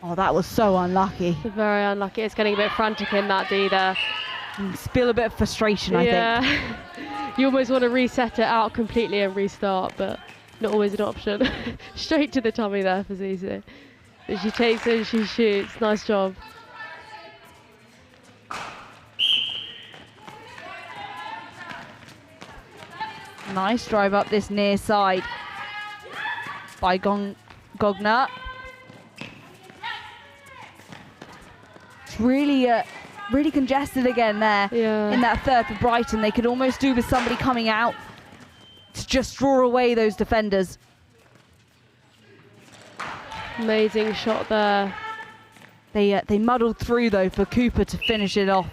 Oh, that was so unlucky. Very unlucky. It's getting a bit frantic in that D there. And spill a bit of frustration, I think. Yeah. You almost want to reset it out completely and restart, but not always an option. Straight to the tummy there for Cece. And she takes it and she shoots. Nice job. Nice drive up this near side by Gogner. It's really congested again there in that third for Brighton. They could almost do with somebody coming out to just draw away those defenders. Amazing shot there. They muddled through though for Cooper to finish it off.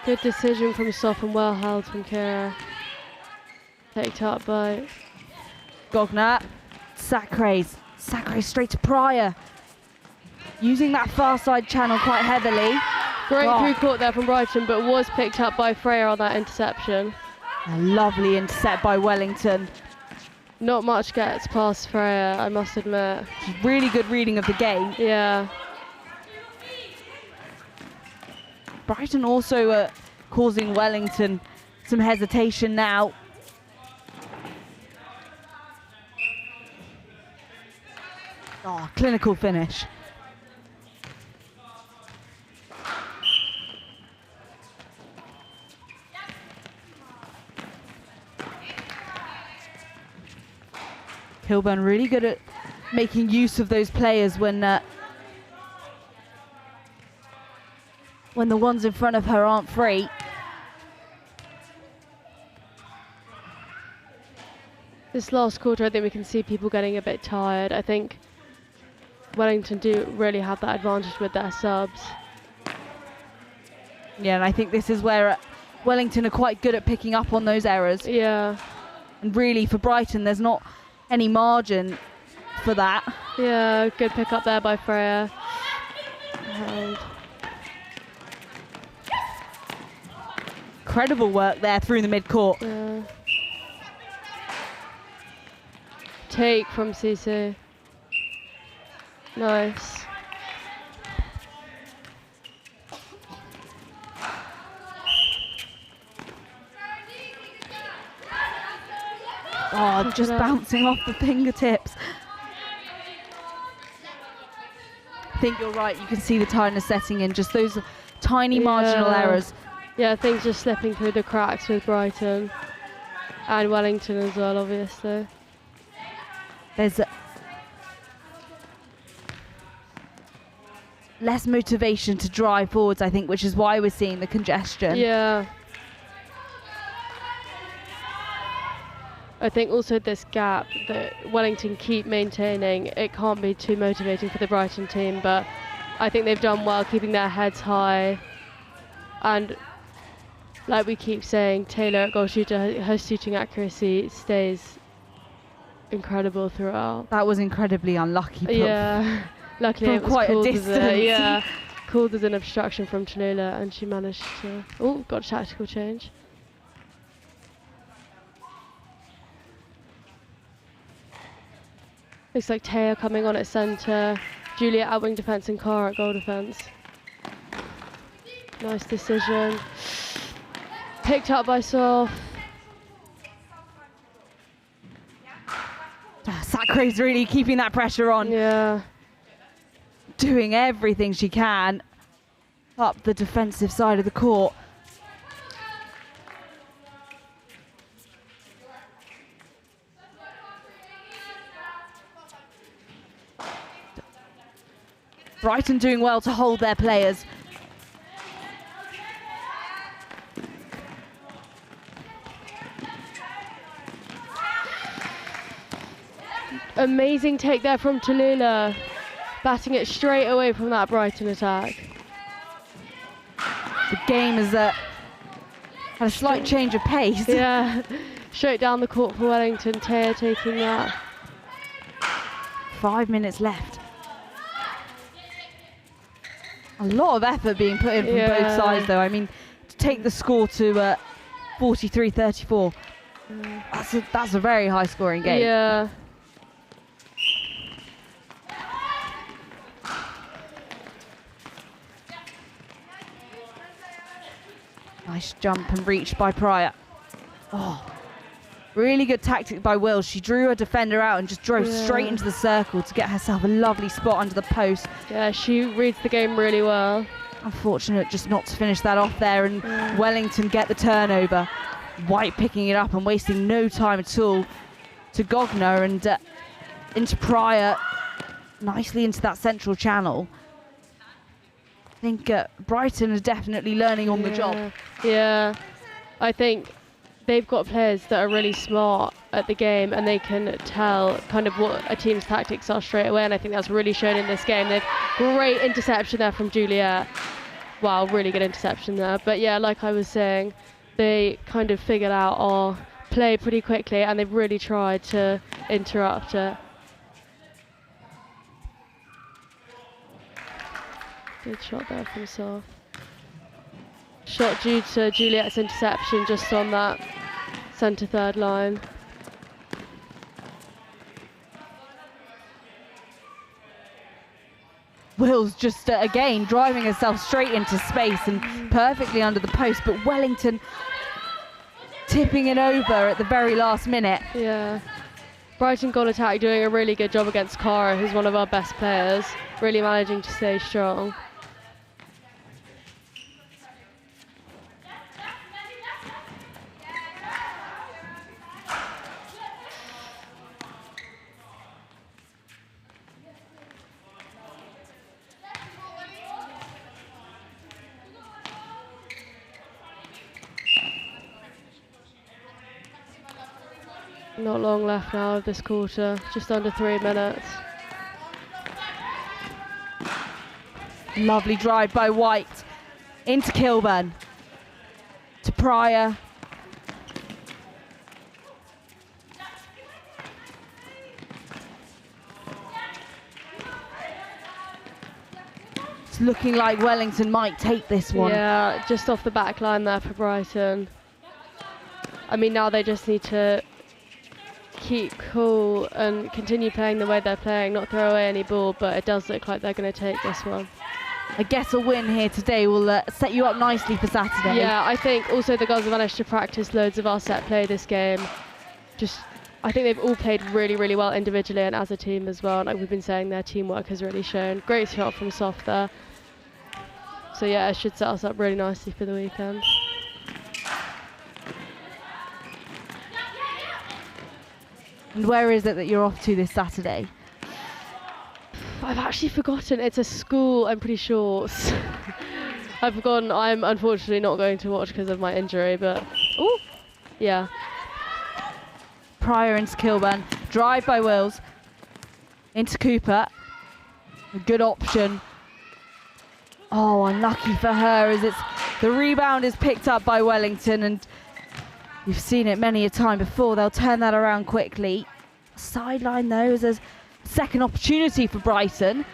Good decision from Sof and well held from Kira. Picked up by Gogner. Sacre straight to Pryor. Using that far side channel quite heavily. Great through court there from Brighton, but was picked up by Freya on that interception. A lovely intercept by Wellington. Not much gets past Freya, I must admit. Really good reading of the game. Yeah. Brighton also causing Wellington some hesitation now. Oh, clinical finish. Kilburn really good at making use of those players when the ones in front of her aren't free. This last quarter, I think we can see people getting a bit tired. I think Wellington do really have that advantage with their subs. Yeah, and I think this is where Wellington are quite good at picking up on those errors. Yeah. And really, for Brighton, there's not any margin for that. Yeah, good pick up there by Freya. And incredible work there through the mid-court. yeah. Take from Cece. Nice. Oh, just bouncing off the fingertips. I think you're right. You can see the tiredness setting in. Just those tiny marginal errors. Yeah, things just slipping through the cracks with Brighton. And Wellington as well, obviously. There's less motivation to drive forwards, I think, which is why we're seeing the congestion. Yeah. I think also this gap that Wellington keep maintaining, it can't be too motivating for the Brighton team, but I think they've done well keeping their heads high. And like we keep saying, Taylor at goal shooter, her shooting accuracy stays incredible throughout. That was incredibly unlucky. Yeah, luckily it was quite called a distance. yeah, called as an obstruction from Tallulah, and she managed to. Oh, got a tactical change. Looks like Taya coming on at centre, Julia at wing defence, and Cara at goal defence. Nice decision. Picked up by Sof. Sacre's really keeping that pressure on. Yeah. Doing everything she can up the defensive side of the court. Brighton doing well to hold their players. Amazing take there from Tallulah, batting it straight away from that Brighton attack. The game has had a slight change of pace. Yeah, straight down the court for Wellington. Taya taking that. 5 minutes left. A lot of effort being put in from both sides, though. I mean, to take the score to 43-34, that's a very high-scoring game. Yeah. Nice jump and reach by Pryor. Oh, really good tactic by Wills. She drew her defender out and just drove straight into the circle to get herself a lovely spot under the post. Yeah, she reads the game really well. Unfortunate just not to finish that off there, and Wellington get the turnover. White picking it up and wasting no time at all to Gogner and into Pryor, nicely into that central channel. I think Brighton are definitely learning on the job. Yeah, I think they've got players that are really smart at the game and they can tell kind of what a team's tactics are straight away, and I think that's really shown in this game. They've great interception there from Juliet. Wow, really good interception there. But yeah, like I was saying, they kind of figured out our play pretty quickly and they've really tried to interrupt it. Good shot there from Sof. Shot due to Juliet's interception just on that centre third line. Wills just again driving herself straight into space and perfectly under the post, but Wellington tipping it over at the very last minute. Yeah. Brighton goal attack doing a really good job against Cara, who's one of our best players, really managing to stay strong. Not long left now of this quarter, just under 3 minutes. Lovely drive by White into Kilburn, to Pryor. It's looking like Wellington might take this one. Yeah, just off the back line there for Brighton. I mean, now they just need to keep cool and continue playing the way they're playing, not throw away any ball, but it does look like they're going to take this one. I guess a win here today will set you up nicely for Saturday. Yeah, I think also the girls have managed to practice loads of our set play this game. I think they've all played really, really well individually and as a team as well. Like we've been saying, their teamwork has really shown. Great shot from Sof there. So yeah, it should set us up really nicely for the weekend. And where is it that you're off to this Saturday? I've actually forgotten. It's a school, I'm pretty sure. I've forgotten. I'm unfortunately not going to watch because of my injury, but oh, yeah. Pryor into Kilburn. Drive by Wills. Into Cooper. A good option. Oh, unlucky for her as the rebound is picked up by Wellington, and you've seen it many a time before. They'll turn that around quickly. Sideline though is a second opportunity for Brighton.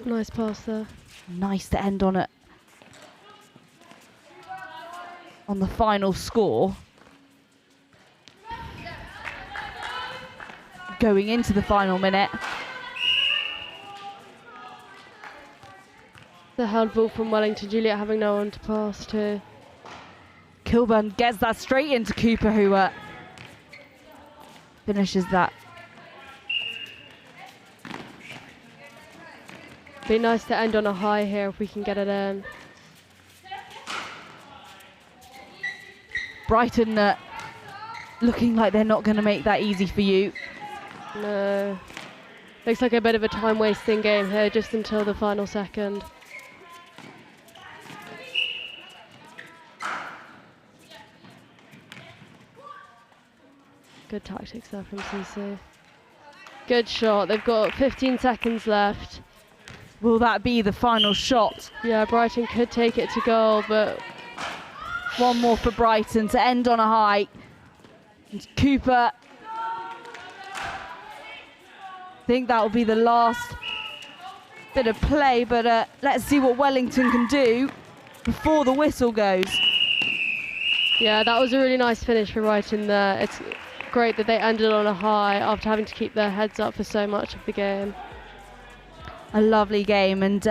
Nice pass there. Nice to end on it. On the final score. Going into the final minute. The held ball from Wellington. Juliet having no one to pass to. Kilburn gets that straight into Cooper, who finishes that. Be nice to end on a high here if we can get it in. Brighton looking like they're not going to make that easy for you. No. Looks like a bit of a time-wasting game here just until the final second. Good tactics there from CC. Good shot. They've got 15 seconds left. Will that be the final shot? Yeah, Brighton could take it to goal, but one more for Brighton to end on a high. And Cooper I think that will be the last bit of play, but let's see what Wellington can do before the whistle goes. Yeah, that was a really nice finish for Brighton there. It's great that they ended on a high after having to keep their heads up for so much of the game. A lovely game, and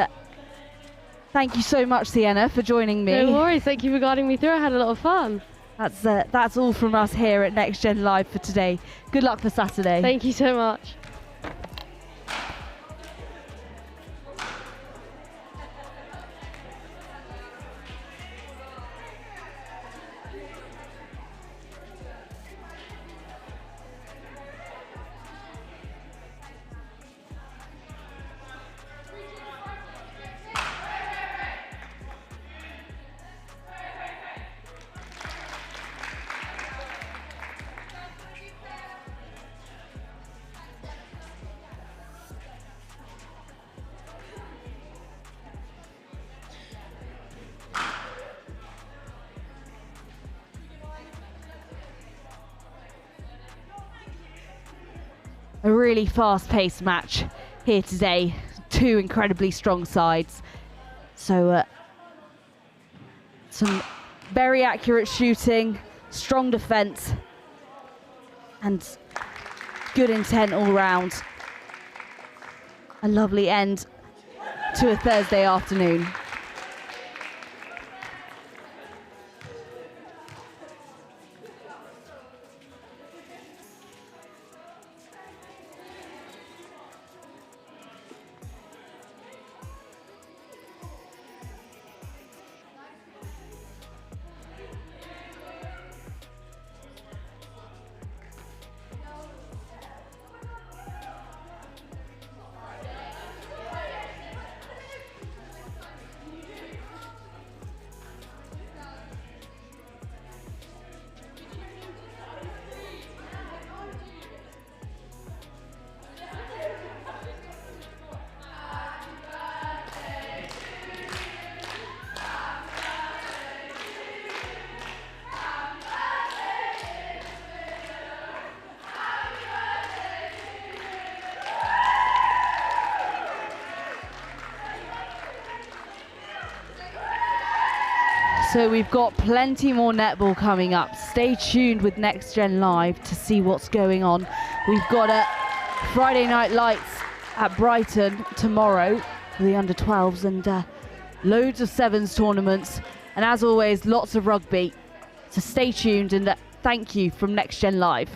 thank you so much, Sienna, for joining me. No worries, thank you for guiding me through. I had a lot of fun. That's all from us here at Next Gen Live for today. Good luck for Saturday. Thank you so much. A really fast-paced match here today. Two incredibly strong sides. So some very accurate shooting, strong defence, and good intent all round. A lovely end to a Thursday afternoon. So we've got plenty more netball coming up. Stay tuned with Next Gen Live to see what's going on. We've got a Friday Night Lights at Brighton tomorrow for the under-12s, and loads of sevens tournaments. And as always, lots of rugby. So stay tuned, and thank you from Next Gen Live.